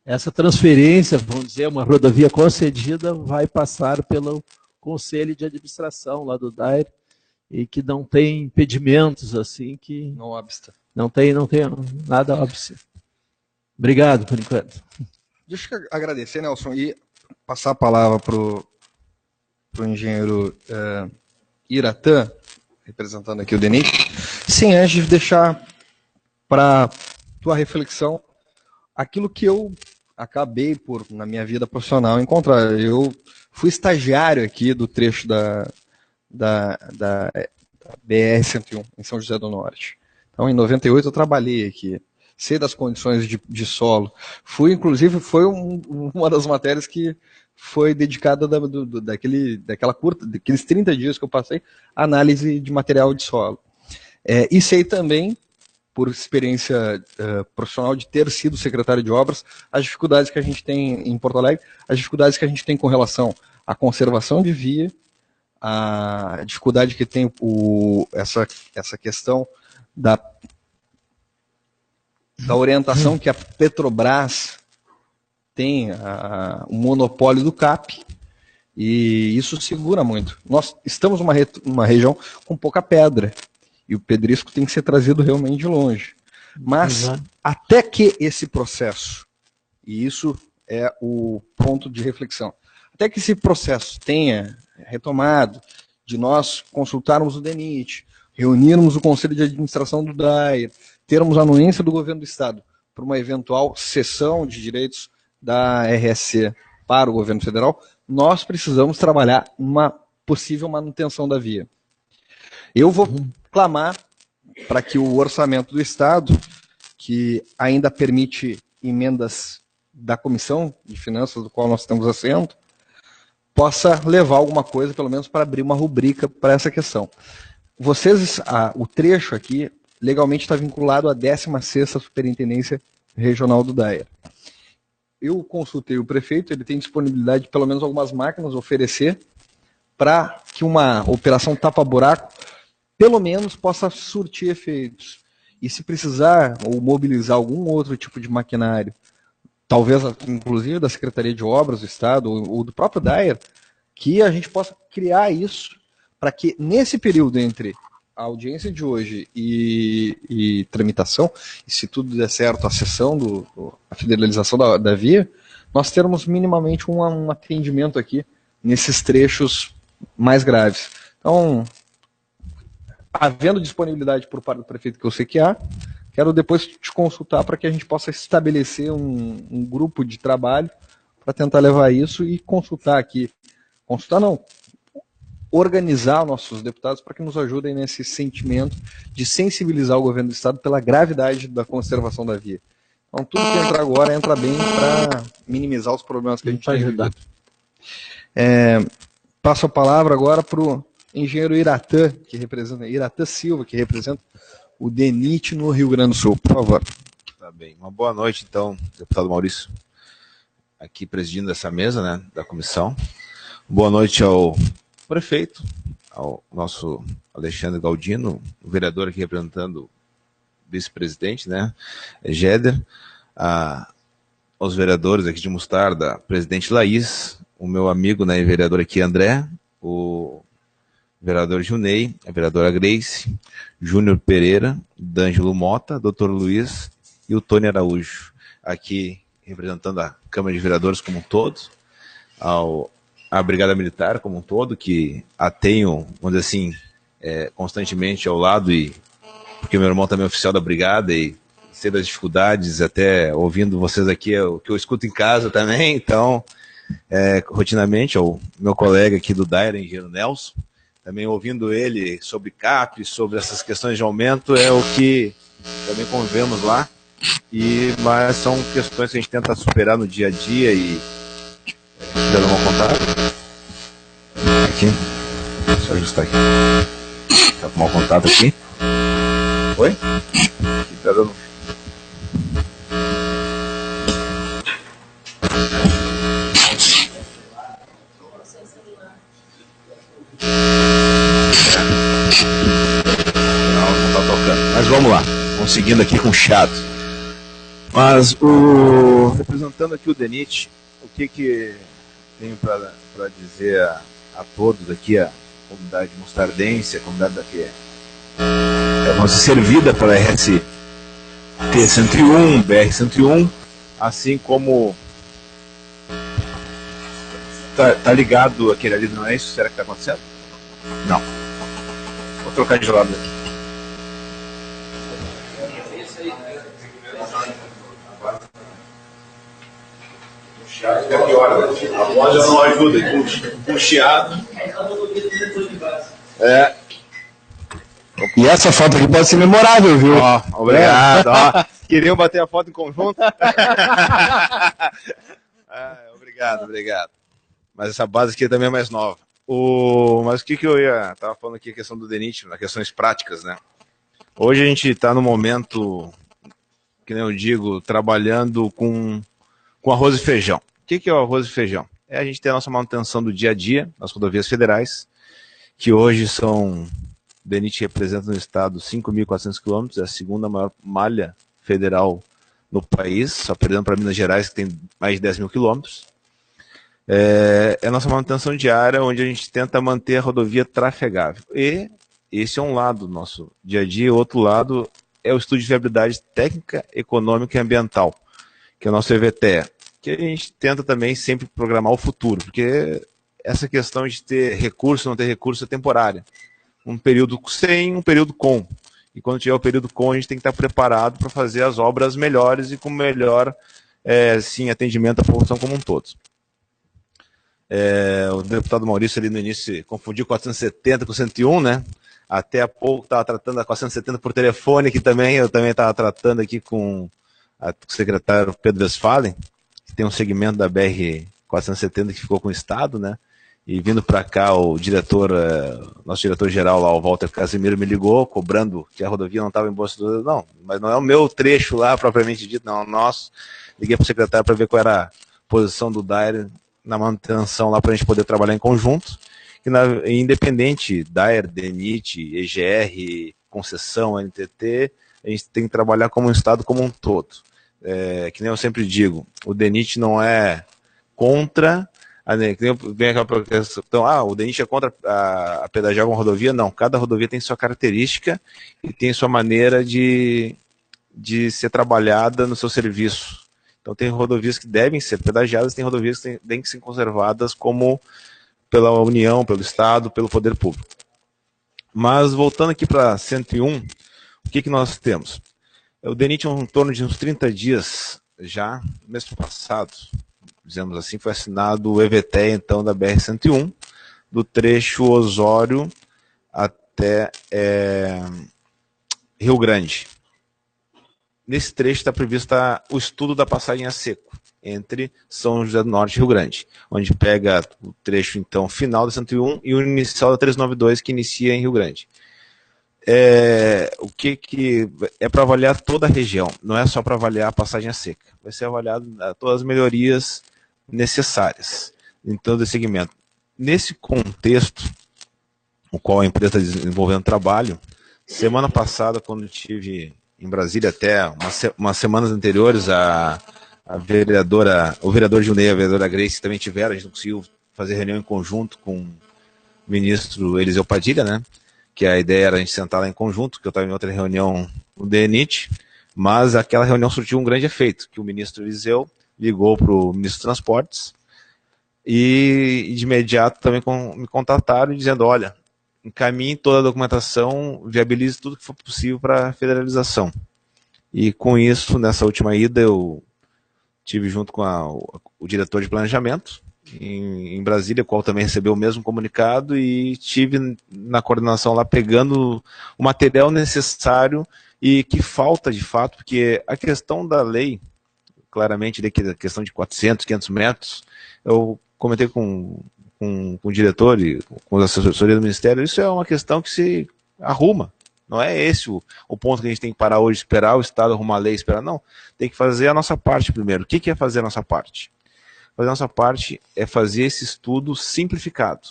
[SPEAKER 6] essa transferência, vamos dizer, uma rodovia concedida, vai passar pelo Conselho de Administração lá do DAER, e que não tem impedimentos, assim, que...
[SPEAKER 1] Não obsta.
[SPEAKER 6] Não tem nada obsta. Obrigado, por enquanto.
[SPEAKER 1] Deixa eu agradecer, Nelson, e passar a palavra para o engenheiro Iratã, representando aqui o DENIT, sem antes deixar para tua reflexão aquilo que eu acabei na minha vida profissional, encontrar. Eu fui estagiário aqui do trecho da BR-101, em São José do Norte. Então, em 98, eu trabalhei aqui. sei das condições de solo. Inclusive, foi uma das matérias que foi dedicada daqueles 30 dias que eu passei, à análise de material de solo. E sei também, por experiência profissional, de ter sido secretário de obras, as dificuldades que a gente tem em Porto Alegre, as dificuldades que a gente tem com relação à conservação de via, a dificuldade que tem essa questão da orientação que a Petrobras tem, o monopólio do CAP, e isso segura muito. Nós estamos numa região com pouca pedra, e o pedrisco tem que ser trazido realmente de longe. Mas, até que esse processo, e isso é o ponto de reflexão, até que esse processo tenha retomado, de nós consultarmos o DENIT, reunirmos o Conselho de Administração do DAER, termos a anuência do Governo do Estado para uma eventual cessão de direitos da RSC para o Governo Federal, nós precisamos trabalhar uma possível manutenção da via. Eu vou clamar para que o orçamento do Estado, que ainda permite emendas da Comissão de Finanças, do qual nós estamos assento, possa levar alguma coisa, pelo menos para abrir uma rubrica para essa questão. O trecho aqui, legalmente está vinculado à 16ª Superintendência Regional do DAER. Eu consultei o prefeito, ele tem disponibilidade de pelo menos algumas máquinas oferecer para que uma operação tapa-buraco, pelo menos, possa surtir efeitos. E se precisar, ou mobilizar algum outro tipo de maquinário, talvez inclusive da Secretaria de Obras do Estado, ou do próprio DAER, que a gente possa criar isso, para que nesse período entre a audiência de hoje e tramitação, e se tudo der certo, a sessão, a federalização da via, nós termos minimamente um atendimento aqui nesses trechos mais graves. Então, havendo disponibilidade por parte do prefeito, que eu sei que há, quero depois te consultar para que a gente possa estabelecer um grupo de trabalho para tentar levar isso e organizar nossos deputados para que nos ajudem nesse sentimento de sensibilizar o governo do Estado pela gravidade da conservação da via. Então, tudo que entrar agora entra bem para minimizar os problemas que a gente tem vivido. Passo a palavra agora para o engenheiro Iratã Silva, que representa o DENIT no Rio Grande do Sul. Por favor.
[SPEAKER 7] Tá bem. Uma boa noite, então, deputado Maurício, aqui presidindo essa mesa, né, da comissão. Boa noite ao prefeito, ao nosso Alexandre Galdino, o vereador aqui representando o vice-presidente, né, Géder, aos vereadores aqui de Mostarda, presidente Laís, o meu amigo, né, vereador aqui André, o vereador Junei, a vereadora Grace, Júnior Pereira, D'Angelo Mota, doutor Luiz e o Tony Araújo, aqui representando a Câmara de Vereadores como um todo, a Brigada Militar como um todo, que a tenho, vamos dizer assim, constantemente ao lado, e porque meu irmão também é oficial da Brigada, e sei das dificuldades, até ouvindo vocês aqui, é o que eu escuto em casa também, então, rotinamente, ao meu colega aqui do DAER, engenheiro Nelson, também ouvindo ele sobre CAP, sobre essas questões de aumento, é o que também convivemos lá, mas são questões que a gente tenta superar no dia a dia e já não vou contar. Aqui. Deixa eu ajustar aqui. Tá com mau contato aqui. Oi? Aqui tá dando. Não tá tocando. Mas vamos lá. Vamos seguindo aqui com o chato. Mas representando aqui o DENIT, o que tenho para dizer a todos aqui, a comunidade mostardense, a comunidade daqui vamos ser servida pela RST 101, BR-101, assim como tá ligado aquele ali, não é isso? Será que está acontecendo? Não. Vou trocar de lado aqui. Fica pior, né? A voz já não ajuda, com chiado.
[SPEAKER 1] E essa foto aqui pode ser memorável, viu?
[SPEAKER 7] Obrigado. Queriam bater a foto em conjunto? Obrigado. Mas essa base aqui também é mais nova. Mas o que eu tava falando aqui, a questão do DENIT, nas questões práticas, né? Hoje a gente está no momento, que nem eu digo, trabalhando com arroz e feijão. O que é o arroz e feijão? A gente tem a nossa manutenção do dia a dia nas rodovias federais, que hoje o DENIT representa no estado 5.400 quilômetros, é a segunda maior malha federal no país, só perdendo para Minas Gerais, que tem mais de 10 mil quilômetros. É a nossa manutenção diária, onde a gente tenta manter a rodovia trafegável. E esse é um lado do nosso dia a dia, o outro lado é o estudo de viabilidade técnica, econômica e ambiental, que é o nosso EVTE, que a gente tenta também sempre programar o futuro, porque essa questão de ter recurso, não ter recurso é temporária. Um período sem, um período com. E quando tiver o período com, a gente tem que estar preparado para fazer as obras melhores e com melhor atendimento à população como um todo. O deputado Maurício ali no início confundiu 470 com 101, né? Até há pouco estava tratando a 470 por telefone, que eu também estava tratando aqui com o secretário Pedro Westphalen, que tem um segmento da BR-470 que ficou com o Estado, né? E vindo para cá, nosso diretor-geral lá, o Walter Casimiro, me ligou, cobrando que a rodovia não estava em boa situação. Não, mas não é o meu trecho lá, propriamente dito, não, é o nosso. Liguei para o secretário para ver qual era a posição do DAER na manutenção lá para a gente poder trabalhar em conjunto. Independente, DAER, DENIT, EGR, concessão, NTT, a gente tem que trabalhar como um Estado como um todo. Que nem eu sempre digo, o DENIT não é contra... Vem aquela questão, o DENIT é contra a pedagiar uma rodovia? Não, cada rodovia tem sua característica e tem sua maneira de ser trabalhada no seu serviço. Então tem rodovias que devem ser pedagiadas, tem rodovias que têm que ser conservadas como pela União, pelo Estado, pelo Poder Público. Mas voltando aqui para 101, o que nós temos? O DENIT em torno de uns 30 dias já, no mês passado, dizemos assim, foi assinado o EVTE, então, da BR-101, do trecho Osório até Rio Grande. Nesse trecho está previsto o estudo da passagem a seco, entre São José do Norte e Rio Grande, onde pega o trecho, então, final da 101 e o inicial da 392, que inicia em Rio Grande. O que é para avaliar toda a região, não é só para avaliar a passagem a seca, vai ser avaliado todas as melhorias necessárias em todo esse segmento. Nesse contexto, o qual a empresa está desenvolvendo trabalho, semana passada, quando estive em Brasília, até umas semanas anteriores, o vereador Gilney e a vereadora Grace também tiveram, a gente não conseguiu fazer reunião em conjunto com o ministro Eliseu Padilha, né? Que a ideia era a gente sentar lá em conjunto, que eu estava em outra reunião no DENIT, mas aquela reunião surtiu um grande efeito, que o ministro Eliseu ligou para o ministro dos Transportes e de imediato também me contataram dizendo, olha, encaminhe toda a documentação, viabilize tudo que for possível para a federalização. E com isso, nessa última ida, eu tive junto com o diretor de planejamento em Brasília, o qual também recebeu o mesmo comunicado, e tive na coordenação lá pegando o material necessário e que falta de fato, porque a questão da lei, claramente, a questão de 400, 500 metros, eu comentei com o diretor e com a assessoria do Ministério, isso é uma questão que se arruma. Não é esse o ponto que a gente tem que parar hoje, esperar o Estado arrumar a lei, esperar, não. Tem que fazer a nossa parte primeiro. O que é fazer a nossa parte? Fazer a nossa parte é fazer esse estudo simplificado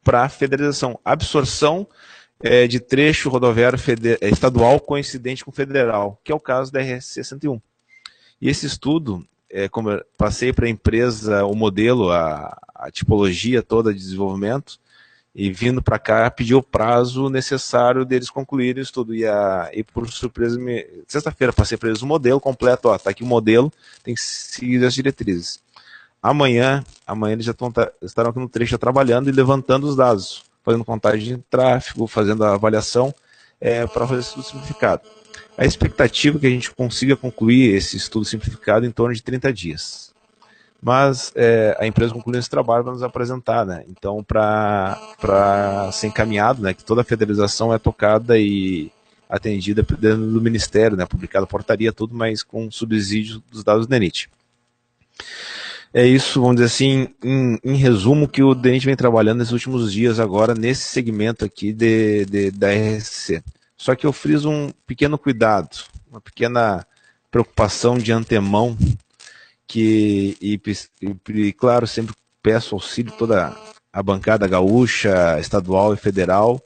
[SPEAKER 7] para a federalização, absorção de trecho rodoviário estadual coincidente com federal, que é o caso da RSC 101. E esse estudo, como eu passei para a empresa o modelo, a tipologia toda de desenvolvimento, e vindo para cá, pedi o prazo necessário deles concluírem o estudo. E por surpresa, sexta-feira passei para eles o modelo completo, está aqui o modelo, tem que seguir as diretrizes. Amanhã eles já estarão aqui no trecho trabalhando e levantando os dados, fazendo contagem de tráfego, fazendo a avaliação para fazer esse estudo simplificado. A expectativa é que a gente consiga concluir esse estudo simplificado em torno de 30 dias. Mas a empresa concluindo esse trabalho vai nos apresentar, né? Então, para ser encaminhado, né, que toda a federalização é tocada e atendida dentro do Ministério, né, publicada portaria, tudo, mas com subsídio dos dados do DENIT. É isso, vamos dizer assim, em resumo, que o DENIT vem trabalhando nesses últimos dias agora, nesse segmento aqui da RSC. Só que eu friso um pequeno cuidado, uma pequena preocupação de antemão, e claro, sempre peço auxílio toda a bancada gaúcha, estadual e federal,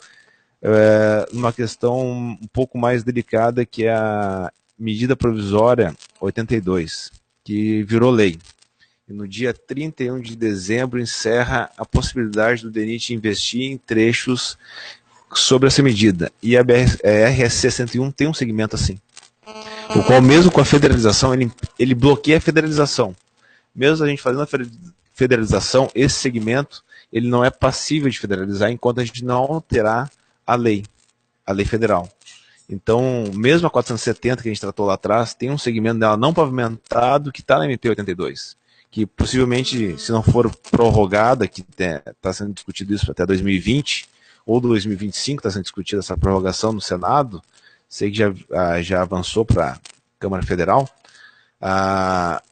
[SPEAKER 7] uma questão um pouco mais delicada, que é a medida provisória 82, que virou lei. E no dia 31 de dezembro encerra a possibilidade do DENIT investir em trechos sobre essa medida. E a RSC 101 tem um segmento assim, o qual mesmo com a federalização, ele bloqueia a federalização. Mesmo a gente fazendo a federalização, esse segmento ele não é passível de federalizar enquanto a gente não alterar a lei federal. Então, mesmo a 470 que a gente tratou lá atrás, tem um segmento dela não pavimentado que está na MP 82, que possivelmente, se não for prorrogada, que está sendo discutido isso até 2020, ou 2025 está sendo discutida essa prorrogação no Senado, sei que já avançou para a Câmara Federal, a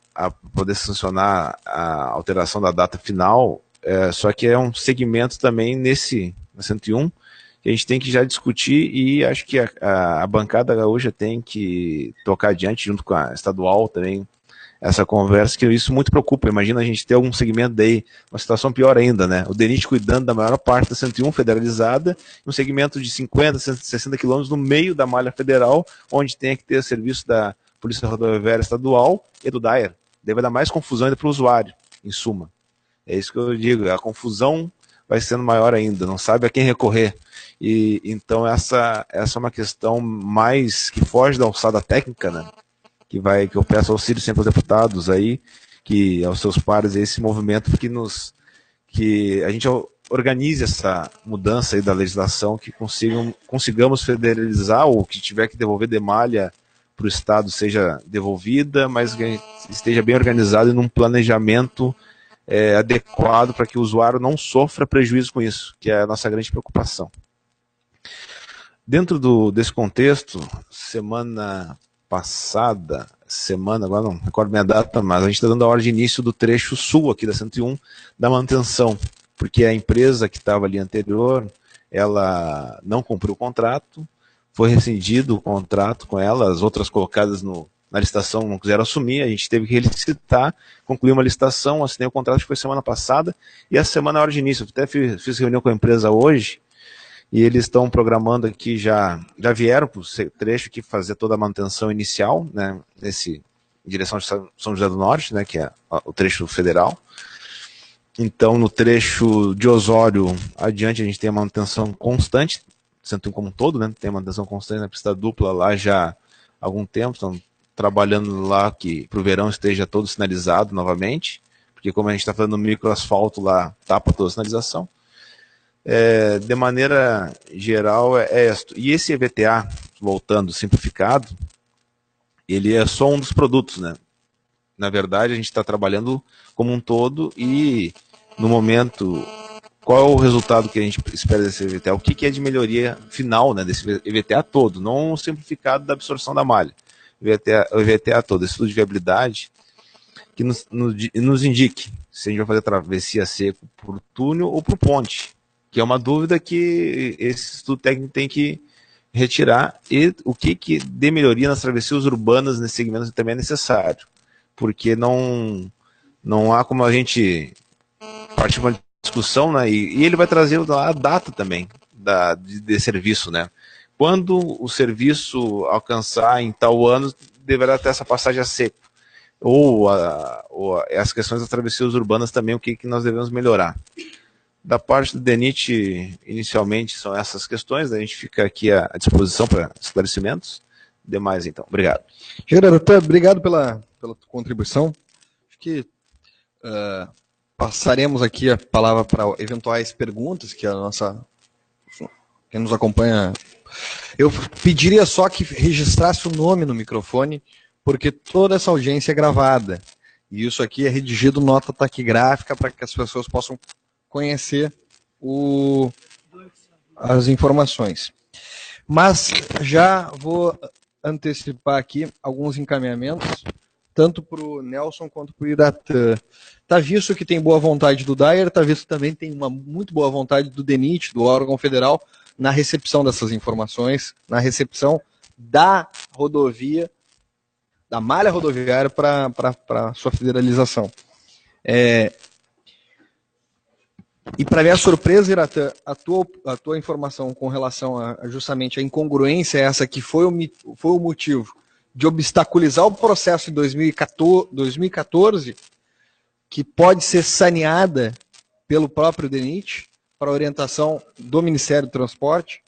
[SPEAKER 7] poder sancionar a alteração da data final, só que é um segmento também na 101, que a gente tem que já discutir, e acho que a bancada gaúcha tem que tocar adiante, junto com a estadual também, essa conversa, que isso muito preocupa. Imagina a gente ter algum segmento daí, uma situação pior ainda, né? O DENIT cuidando da maior parte da 101 federalizada, um segmento de 50, 60 quilômetros no meio da malha federal, onde tem que ter serviço da Polícia Rodoviária Estadual e do DAER. Daí vai dar mais confusão ainda para o usuário, em suma. É isso que eu digo, a confusão vai sendo maior ainda, não sabe a quem recorrer. E então essa é uma questão mais que foge da alçada técnica, né? Que eu peço auxílio sempre aos deputados aí, aos seus pares, esse movimento que a gente organize essa mudança aí da legislação, que consigamos federalizar, ou que tiver que devolver de malha para o Estado seja devolvida, mas que esteja bem organizado e num planejamento adequado para que o usuário não sofra prejuízo com isso, que é a nossa grande preocupação. Dentro desse contexto, semana passada, agora não recordo minha data, mas a gente está dando a hora de início do trecho sul aqui da 101, da manutenção, porque a empresa que estava ali anterior, ela não cumpriu o contrato, foi rescindido o contrato com ela, as outras colocadas na licitação não quiseram assumir, a gente teve que relicitar, concluir uma licitação, assinei o contrato que foi semana passada, e essa semana é a hora de início. Eu até fiz reunião com a empresa hoje, e eles estão programando aqui, já vieram para o trecho aqui fazer toda a manutenção inicial, né, em direção a São José do Norte, né, que é o trecho federal. Então, no trecho de Osório adiante, a gente tem a manutenção constante, 101 como um todo, né, tem a manutenção constante na pista dupla lá já há algum tempo, estão trabalhando lá que para o verão esteja todo sinalizado novamente, porque como a gente está fazendo microasfalto lá, tapa toda a sinalização. De maneira geral é isto. E esse EVTA, voltando, simplificado, ele é só um dos produtos, né? Na verdade, a gente está trabalhando como um todo e, no momento, qual é o resultado que a gente espera desse EVTA? O que é de melhoria final, né, desse EVTA todo, não o simplificado da absorção da malha. O EVTA todo, esse estudo de viabilidade, que nos indique se a gente vai fazer travessia seco por túnel ou por ponte, que é uma dúvida que esse estudo técnico tem que retirar, e o que de melhoria nas travessias urbanas nesse segmento também é necessário, porque não há como a gente partir para uma discussão, né, e ele vai trazer a data também de serviço, né, quando o serviço alcançar em tal ano, deverá ter essa passagem a seco, ou as questões das travessias urbanas também, o que nós devemos melhorar. Da parte do DENIT, inicialmente, são essas questões, a gente fica aqui à disposição para esclarecimentos. Demais, então. Obrigado.
[SPEAKER 1] Gerardo, obrigado pela contribuição. Acho que passaremos aqui a palavra para eventuais perguntas que quem nos acompanha. Eu pediria só que registrasse o nome no microfone, porque toda essa audiência é gravada. E isso aqui é redigido nota taquigráfica para que as pessoas possam conhecer as informações. Mas já vou antecipar aqui alguns encaminhamentos, tanto para o Nelson quanto para o Iratã. Está visto que tem boa vontade do Dyer, está visto que também tem uma muito boa vontade do DENIT, do órgão federal, na recepção dessas informações, na recepção da rodovia, da malha rodoviária para sua federalização. E para minha surpresa, Iratã, a tua informação com relação a justamente a incongruência essa que foi o motivo de obstaculizar o processo em 2014, que pode ser saneada pelo próprio DENIT para orientação do Ministério do Transporte,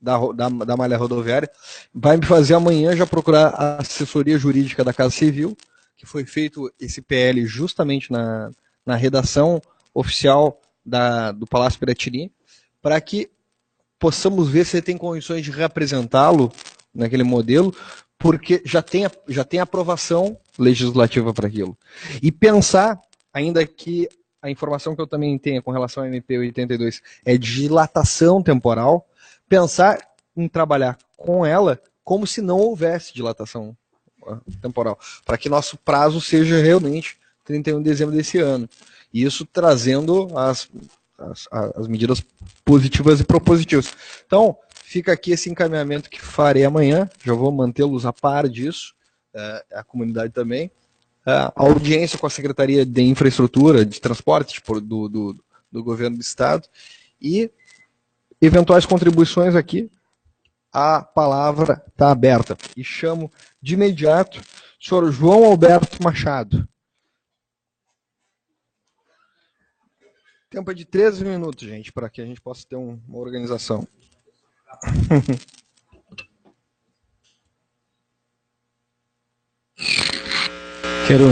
[SPEAKER 1] da malha rodoviária, vai me fazer amanhã já procurar a assessoria jurídica da Casa Civil, que foi feito esse PL justamente na redação oficial do Palácio Piratini, para que possamos ver se tem condições de reapresentá-lo naquele modelo, porque já tem aprovação legislativa para aquilo. E pensar, ainda que a informação que eu também tenho com relação ao MP 82 é de dilatação temporal, pensar em trabalhar com ela como se não houvesse dilatação temporal, para que nosso prazo seja realmente 31 de dezembro desse ano. E isso trazendo as medidas positivas e propositivas. Então, fica aqui esse encaminhamento que farei amanhã, já vou mantê-los a par disso, a comunidade também. A audiência com a Secretaria de Infraestrutura, de Transporte do Governo do Estado e eventuais contribuições aqui, a palavra está aberta. E chamo de imediato o senhor João Alberto Machado. Tempo é de 13 minutos, gente, para que a gente possa ter uma organização.
[SPEAKER 8] Quero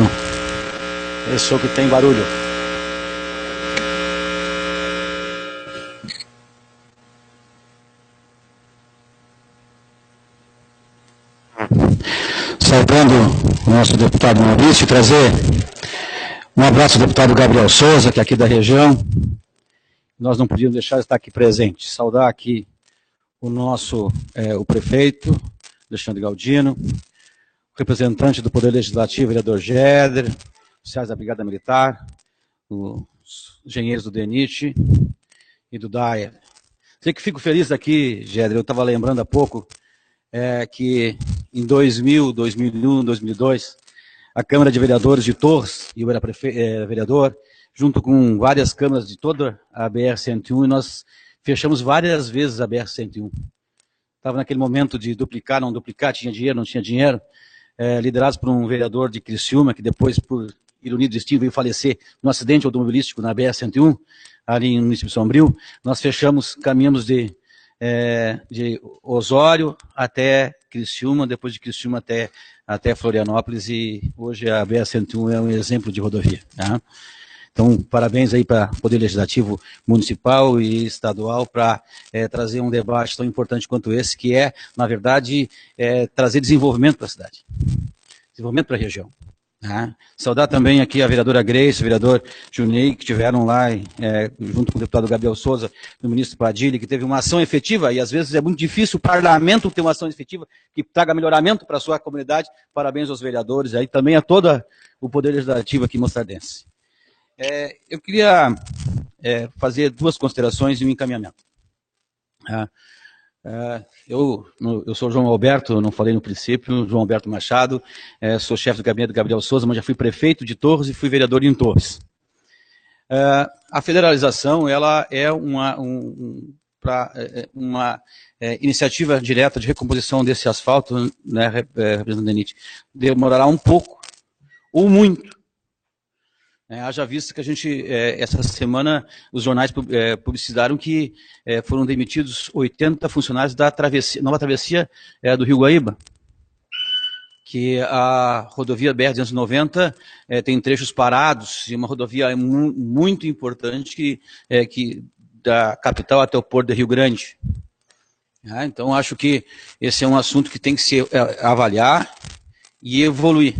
[SPEAKER 8] isso que tem barulho. Saudando o nosso deputado Maurício, trazer um abraço ao deputado Gabriel Souza, que é aqui da região. Nós não podíamos deixar de estar aqui presente. Saudar aqui o prefeito, Alexandre Galdino, representante do Poder Legislativo, vereador Géder, oficiais da Brigada Militar, os engenheiros do DENIT e do Dyer. Sei que fico feliz aqui, Géder, eu estava lembrando há pouco, que em 2000, 2001, 2002, a Câmara de Vereadores de Torres, e eu era vereador, junto com várias câmaras de toda a BR-101, e nós fechamos várias vezes a BR-101. Estava naquele momento de duplicar, não duplicar, tinha dinheiro, não tinha dinheiro, liderados por um vereador de Criciúma, que depois, por ironia do destino, veio falecer num acidente automobilístico na BR-101, ali no município de Sombrio. Nós caminhamos de Osório até Criciúma, depois de Criciúma até Florianópolis, e hoje a BR-101 é um exemplo de rodovia. Tá? Então, parabéns aí para o Poder Legislativo Municipal e Estadual para trazer um debate tão importante quanto esse, que é, na verdade, trazer desenvolvimento para a cidade, desenvolvimento para a região. Tá? Saudar também aqui a vereadora Grace, o vereador Junei, que estiveram lá junto com o deputado Gabriel Souza, o ministro Padilha, que teve uma ação efetiva, e às vezes é muito difícil o parlamento ter uma ação efetiva que traga melhoramento para a sua comunidade. Parabéns aos vereadores, aí também a todo o Poder Legislativo aqui mostradeense. Eu queria fazer duas considerações e um encaminhamento. Eu sou João Alberto, não falei no princípio, João Alberto Machado, sou chefe do gabinete do Gabriel Souza, mas já fui prefeito de Torres e fui vereador em Torres. A federalização, ela é uma iniciativa direta de recomposição desse asfalto, né, representante DENIT, demorará um pouco, ou muito. Haja visto que a gente, essa semana, os jornais publicizaram que foram demitidos 80 funcionários da nova travessia do Rio Guaíba, que a rodovia BR-290 tem trechos parados, e uma rodovia muito importante que da capital até o porto de Rio Grande. Então, acho que esse é um assunto que tem que se avaliar e evoluir.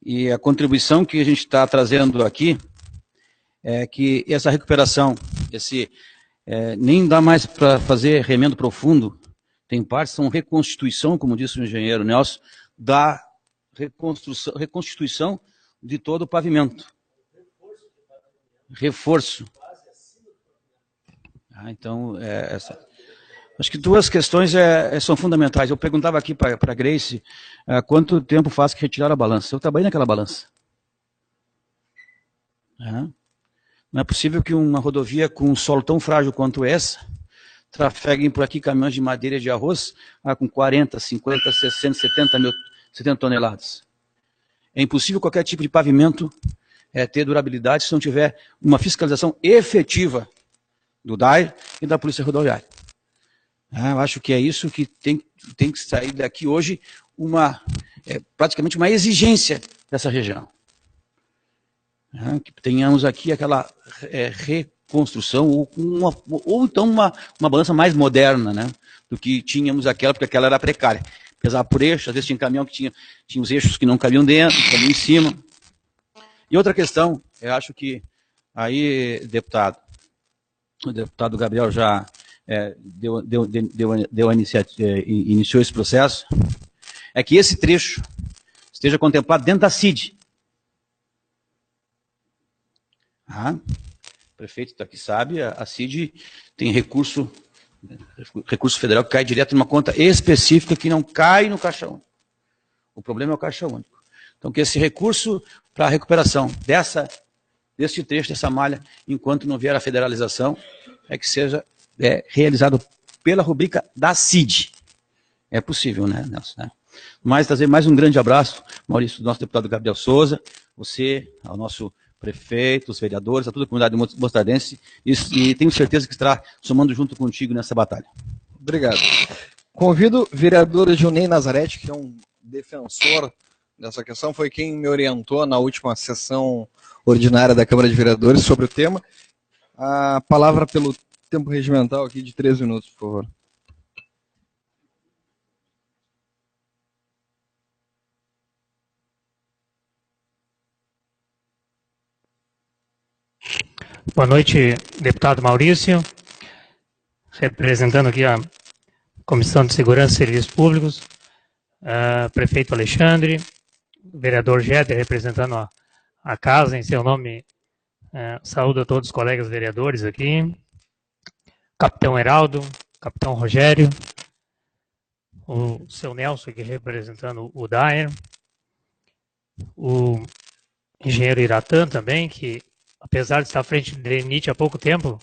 [SPEAKER 8] E a contribuição que a gente está trazendo aqui é que essa recuperação, nem dá mais para fazer remendo profundo. Tem partes que são reconstituição, como disse o engenheiro Nelson, da reconstituição de todo o pavimento. Reforço. Então, acho que duas questões são fundamentais. Eu perguntava aqui para a Grace quanto tempo faz que retiraram a balança. Eu trabalhei naquela balança. Não é possível que uma rodovia com um solo tão frágil quanto essa trafeguem por aqui caminhões de madeira de arroz com 40, 50, 60, 70 toneladas. É impossível qualquer tipo de pavimento ter durabilidade se não tiver uma fiscalização efetiva do DAER e da Polícia Rodoviária. Eu acho que é isso que tem que sair daqui hoje, praticamente uma exigência dessa região. Que tenhamos aqui aquela reconstrução, ou então uma balança mais moderna, né, do que tínhamos aquela, porque aquela era precária. Pesava por eixo, às vezes tinha caminhão que tinha os eixos que não cabiam dentro, cabiam em cima. E outra questão, eu acho que aí, o deputado Gabriel já iniciou esse processo, é que esse trecho esteja contemplado dentro da CID. O prefeito está aqui, sabe, a CID tem recurso federal que cai direto numa conta específica que não cai no Caixa Único. O problema é o Caixa Único. Então, que esse recurso para a recuperação desse trecho, dessa malha, enquanto não vier a federalização, que seja realizado pela rubrica da CID. É possível, né, Nelson? Mas trazer mais um grande abraço, Maurício, do nosso deputado Gabriel Souza, você, ao nosso prefeito, os vereadores, a toda a comunidade mostardense, e tenho certeza que estará somando junto contigo nessa batalha.
[SPEAKER 1] Obrigado. Convido o vereador Gilney Nazarete, que é um defensor dessa questão, foi quem me orientou na última sessão ordinária da Câmara de Vereadores sobre o tema. A palavra pelo tempo regimental aqui de 3 minutos, por favor.
[SPEAKER 9] Boa noite, deputado Maurício, representando aqui a Comissão de Segurança e Serviços Públicos, prefeito Alexandre, vereador Géder, representando a casa, em seu nome, saúdo a todos os colegas vereadores aqui, capitão Heraldo, capitão Rogério, o seu Nelson aqui representando o DAER, o engenheiro Iratã também, que apesar de estar à frente do DENIT há pouco tempo,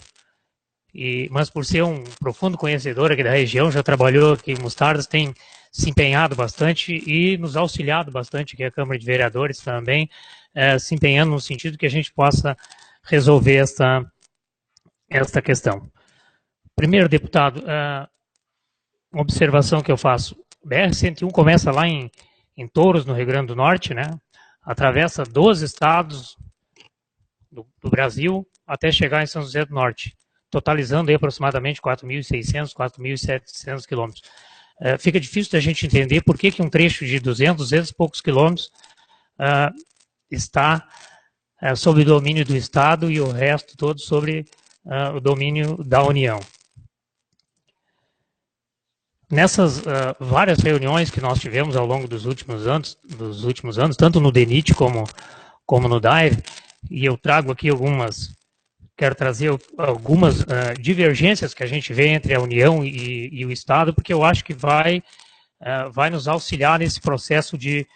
[SPEAKER 9] mas por ser um profundo conhecedor aqui da região, já trabalhou aqui em Mostardas, tem se empenhado bastante e nos auxiliado bastante aqui a Câmara de Vereadores também, se empenhando no sentido que a gente possa resolver esta questão. Primeiro, deputado, uma observação que eu faço. BR-101 começa lá em Touros, no Rio Grande do Norte, né? Atravessa 12 estados do Brasil até chegar em São José do Norte, totalizando aí aproximadamente 4.600, 4.700 quilômetros. Fica difícil da gente entender por que um trecho de 200 e poucos quilômetros está sob o domínio do Estado e o resto todo sobre o domínio da União. Nessas várias reuniões que nós tivemos ao longo dos últimos anos, tanto no DENIT como no DAER, e eu trago aqui quero trazer algumas divergências que a gente vê entre a União e o Estado, porque eu acho que vai nos auxiliar nesse processo de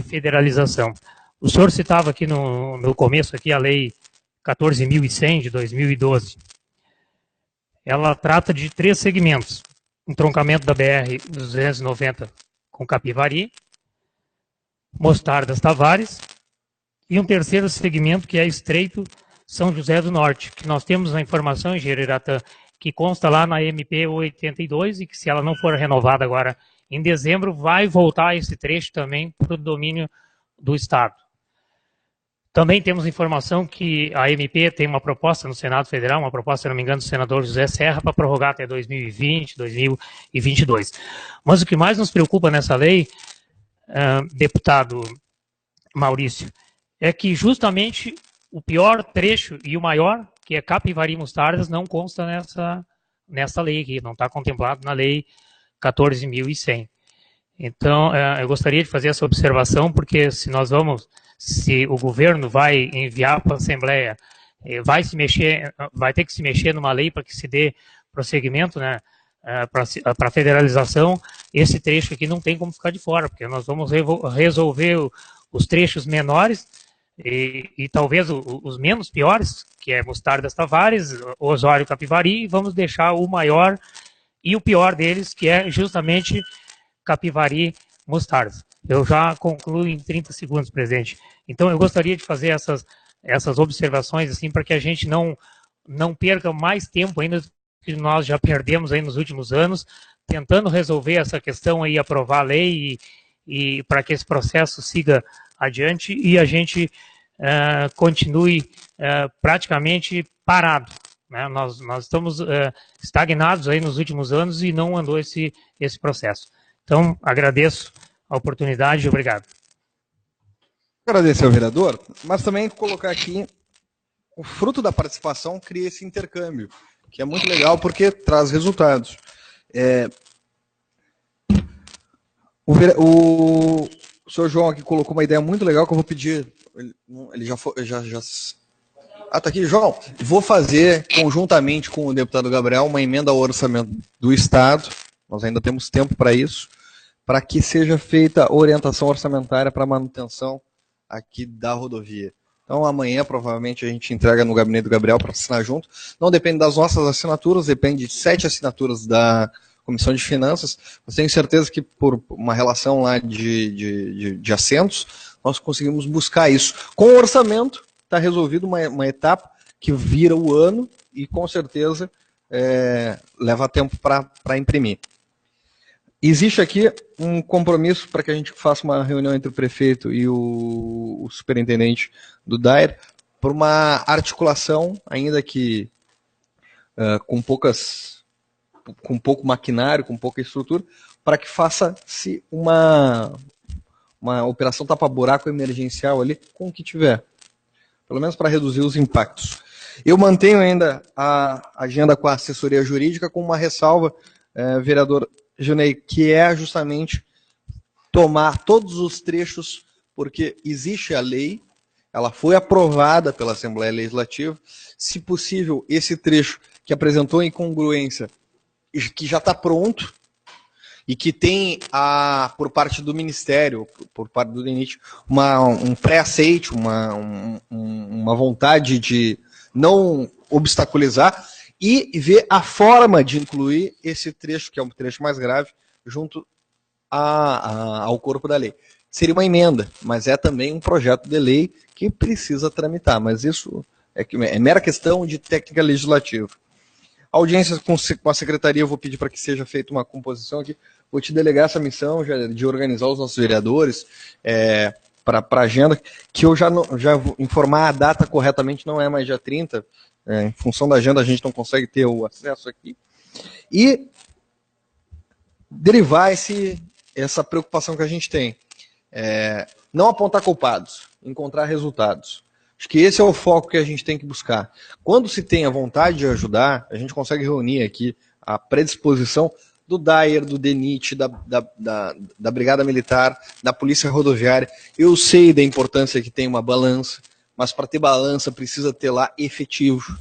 [SPEAKER 9] federalização. O senhor citava aqui no começo aqui a Lei 14.100 de 2012. Ela trata de 3 segmentos: entroncamento da BR-290 com Capivari, Mostardas Tavares, e um terceiro segmento que é Estreito São José do Norte, que nós temos a informação, engenheiro Iratã, que consta lá na MP 82 e que, se ela não for renovada agora em dezembro, vai voltar esse trecho também para o domínio do Estado. Também temos informação que a MP tem uma proposta no Senado Federal, uma proposta, se não me engano, do senador José Serra, para prorrogar até 2020, 2022. Mas o que mais nos preocupa nessa lei, deputado Maurício, é que justamente o pior trecho e o maior que é Capivari e Mostardas, não consta nessa lei aqui, não está contemplado na lei 14.100. Então, eu gostaria de fazer essa observação, porque se o governo vai enviar para a Assembleia, vai ter que se mexer numa lei para que se dê prosseguimento, né, para a federalização, esse trecho aqui não tem como ficar de fora, porque nós vamos resolver os trechos menores e talvez os menos piores, que é Mostardas Tavares, Osório Capivari, e vamos deixar o maior e o pior deles, que é justamente Capivari Mostardas. Eu já concluo em 30 segundos, presidente. Então, eu gostaria de fazer essas observações, assim, para que a gente não perca mais tempo ainda que nós já perdemos aí nos últimos anos, tentando resolver essa questão aí, aprovar a lei e para que esse processo siga adiante e a gente continue praticamente parado, né? Nós estamos estagnados aí nos últimos anos e não andou esse processo. Então, agradeço a oportunidade e obrigado.
[SPEAKER 1] Agradecer ao vereador, mas também colocar aqui o fruto da participação cria esse intercâmbio, que é muito legal porque traz resultados. O senhor João aqui colocou uma ideia muito legal que eu vou pedir. Ele já foi. Tá aqui, João. Vou fazer conjuntamente com o deputado Gabriel uma emenda ao orçamento do Estado. Nós ainda temos tempo para isso, para que seja feita a orientação orçamentária para a manutenção aqui da rodovia. Então, amanhã, provavelmente, a gente entrega no gabinete do Gabriel para assinar junto. Não depende das nossas assinaturas, depende de 7 assinaturas da Comissão de Finanças. Eu tenho certeza que, por uma relação lá de assentos, nós conseguimos buscar isso. Com o orçamento, está resolvido uma etapa que vira o ano e, com certeza, leva tempo para imprimir. Existe aqui um compromisso para que a gente faça uma reunião entre o prefeito e o superintendente do DAER por uma articulação, ainda que com pouco maquinário, com pouca estrutura, para que faça-se uma operação tapa-buraco emergencial ali com o que tiver, pelo menos para reduzir os impactos. Eu mantenho ainda a agenda com a assessoria jurídica com uma ressalva, vereador Junei, que é justamente tomar todos os trechos, porque existe a lei, ela foi aprovada pela Assembleia Legislativa, se possível, esse trecho que apresentou incongruência, que já está pronto, e que tem, por parte do Ministério, por parte do DENIT, um pré-aceite, uma vontade de não obstaculizar, e ver a forma de incluir esse trecho, que é um trecho mais grave, junto ao corpo da lei. Seria uma emenda, mas é também um projeto de lei que precisa tramitar, mas isso é mera questão de técnica legislativa. A audiência com a secretaria, eu vou pedir para que seja feita uma composição aqui, vou te delegar essa missão de organizar os nossos vereadores para a agenda, que eu já vou informar a data corretamente, não é mais dia 30, em função da agenda a gente não consegue ter o acesso aqui, e derivar essa preocupação que a gente tem. Não apontar culpados, encontrar resultados. Acho que esse é o foco que a gente tem que buscar. Quando se tem a vontade de ajudar, a gente consegue reunir aqui a predisposição do DAER, do DENIT, da Brigada Militar, da Polícia Rodoviária. Eu sei da importância que tem uma balança, mas para ter balança precisa ter lá efetivo.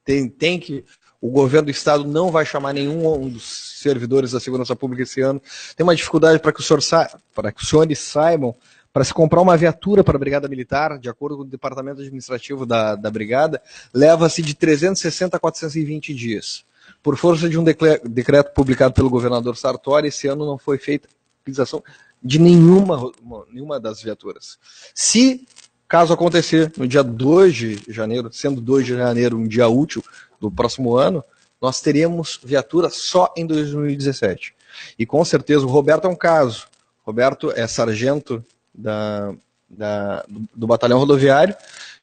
[SPEAKER 1] Tem que... O governo do estado não vai chamar nenhum dos servidores da segurança pública esse ano. Tem uma dificuldade para que os senhores saibam, para se comprar uma viatura para a Brigada Militar, de acordo com o departamento administrativo da Brigada, leva-se de 360 a 420 dias. Por força de um decreto publicado pelo governador Sartori, esse ano não foi feita utilização de nenhuma das viaturas. Se, caso acontecer, no dia 2 de janeiro, sendo 2 de janeiro um dia útil do próximo ano, nós teríamos viatura só em 2017. E com certeza o Roberto é um caso. Roberto é sargento do batalhão rodoviário,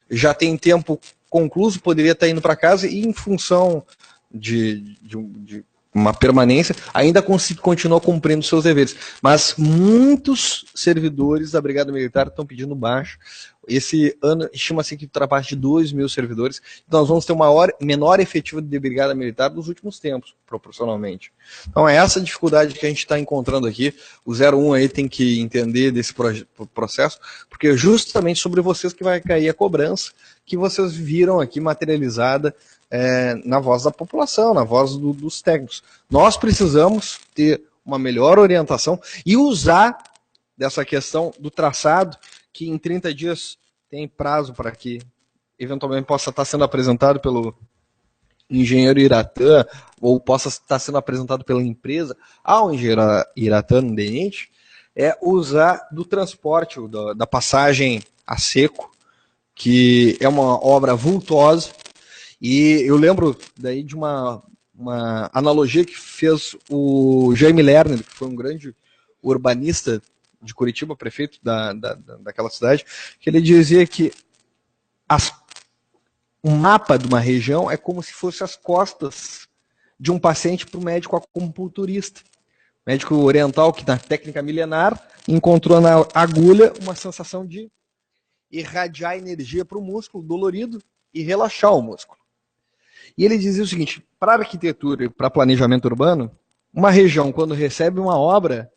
[SPEAKER 1] já tem tempo concluso, poderia estar indo para casa e em função de uma permanência, ainda continua cumprindo seus deveres. Mas muitos servidores da Brigada Militar estão pedindo baixa. Esse ano estima-se que ultrapasse de 2 mil servidores. Então nós vamos ter uma menor efetivo de brigada militar dos últimos tempos, proporcionalmente. Então é essa dificuldade que a gente está encontrando aqui. O 01 aí tem que entender desse processo, porque é justamente sobre vocês que vai cair a cobrança que vocês viram aqui materializada na voz da população, na voz dos técnicos. Nós precisamos ter uma melhor orientação e usar dessa questão do traçado, que em 30 dias tem prazo para que eventualmente possa estar sendo apresentado pelo engenheiro Iratã, ou possa estar sendo apresentado pela empresa ao engenheiro Iratã no DENIT, é usar do transporte, da passagem a seco, que é uma obra vultosa. E eu lembro daí de uma analogia que fez o Jaime Lerner, que foi um grande urbanista de Curitiba, prefeito daquela cidade, que ele dizia que um mapa de uma região é como se fosse as costas de um paciente para o médico acupunturista. Médico oriental que na técnica milenar encontrou na agulha uma sensação de irradiar energia para o músculo dolorido e relaxar o músculo. E ele dizia o seguinte: para arquitetura e para planejamento urbano, uma região, quando recebe uma obra,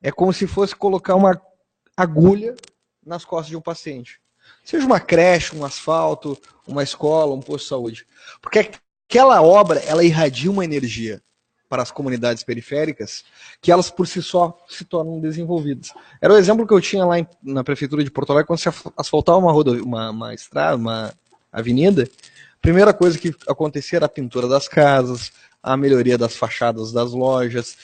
[SPEAKER 1] é como se fosse colocar uma agulha nas costas de um paciente. Seja uma creche, um asfalto, uma escola, um posto de saúde. Porque aquela obra, ela irradia uma energia para as comunidades periféricas que elas por si só se tornam desenvolvidas. Era o exemplo que eu tinha lá na prefeitura de Porto Alegre, quando se asfaltava uma estrada, uma avenida, a primeira coisa que acontecia era a pintura das casas, a melhoria das fachadas das lojas,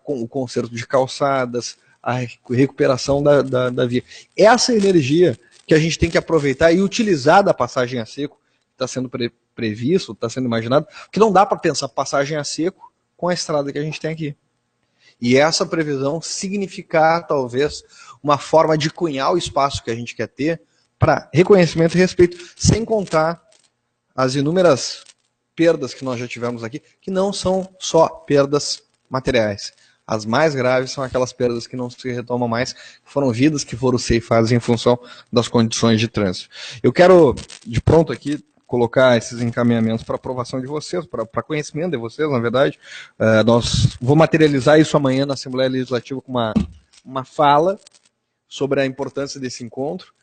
[SPEAKER 1] o conserto de calçadas, a recuperação da via. Essa energia que a gente tem que aproveitar e utilizar da passagem a seco, que está sendo previsto, está sendo imaginado, que não dá para pensar passagem a seco com a estrada que a gente tem aqui. E essa previsão significar, talvez, uma forma de cunhar o espaço que a gente quer ter para reconhecimento e respeito, sem contar as inúmeras perdas que nós já tivemos aqui, que não são só perdas materiais. As mais graves são aquelas perdas que não se retomam mais, que foram vidas que foram ceifadas em função das condições de trânsito. Eu quero, de pronto aqui, colocar esses encaminhamentos para aprovação de vocês, para conhecimento de vocês, na verdade. Vou materializar isso amanhã na Assembleia Legislativa com uma fala sobre a importância desse encontro.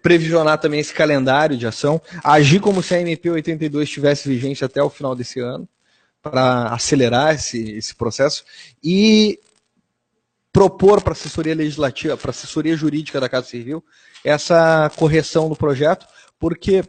[SPEAKER 1] Previsionar também esse calendário de ação, agir como se a MP 82 tivesse vigência até o final desse ano, para acelerar esse processo, e propor para a assessoria legislativa, para a assessoria jurídica da Casa Civil, essa correção do projeto, porque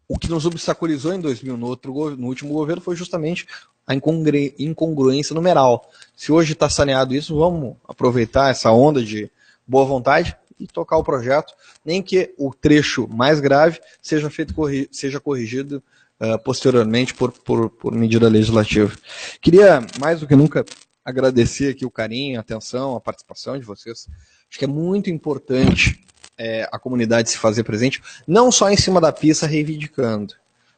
[SPEAKER 1] o que nos obstaculizou em 2000, no último governo, foi justamente a incongruência numeral. Se hoje está saneado isso, vamos aproveitar essa onda de boa vontade e tocar o projeto, nem que o trecho mais grave seja corrigido posteriormente por medida legislativa. Queria, mais do que nunca, agradecer aqui o carinho, a atenção, a participação de vocês. Acho que é muito importante a comunidade se fazer presente, não só em cima da pista reivindicando,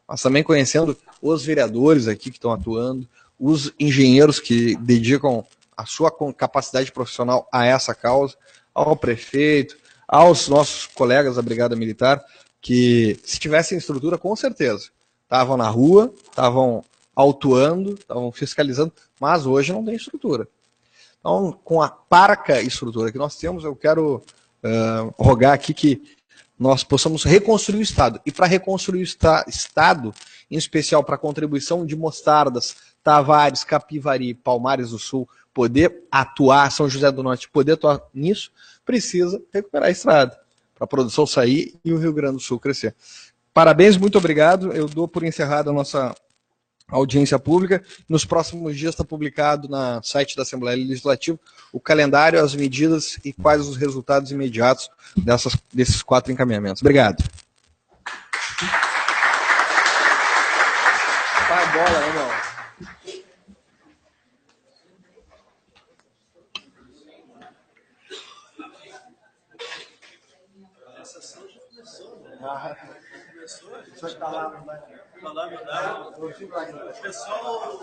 [SPEAKER 1] mas também conhecendo os vereadores aqui que estão atuando, os engenheiros que dedicam a sua capacidade profissional a essa causa, ao prefeito, aos nossos colegas da Brigada Militar, que se tivessem estrutura, com certeza, estavam na rua, estavam autuando, estavam fiscalizando, mas hoje não tem estrutura. Então, com a parca estrutura que nós temos, eu quero rogar aqui que nós possamos reconstruir o Estado. E para reconstruir o Estado, em especial para a contribuição de Mostardas, Tavares, Capivari, Palmares do Sul, poder atuar, São José do Norte, poder atuar nisso, precisa recuperar a estrada, para a produção sair e o Rio Grande do Sul crescer. Parabéns, muito obrigado. Eu dou por encerrada a nossa audiência pública. Nos próximos dias está publicado no site da Assembleia Legislativa o calendário, as medidas e quais os resultados imediatos desses 4 encaminhamentos. Obrigado. Vai bola, né, irmão?
[SPEAKER 10] Só está lá, não vai. O pessoal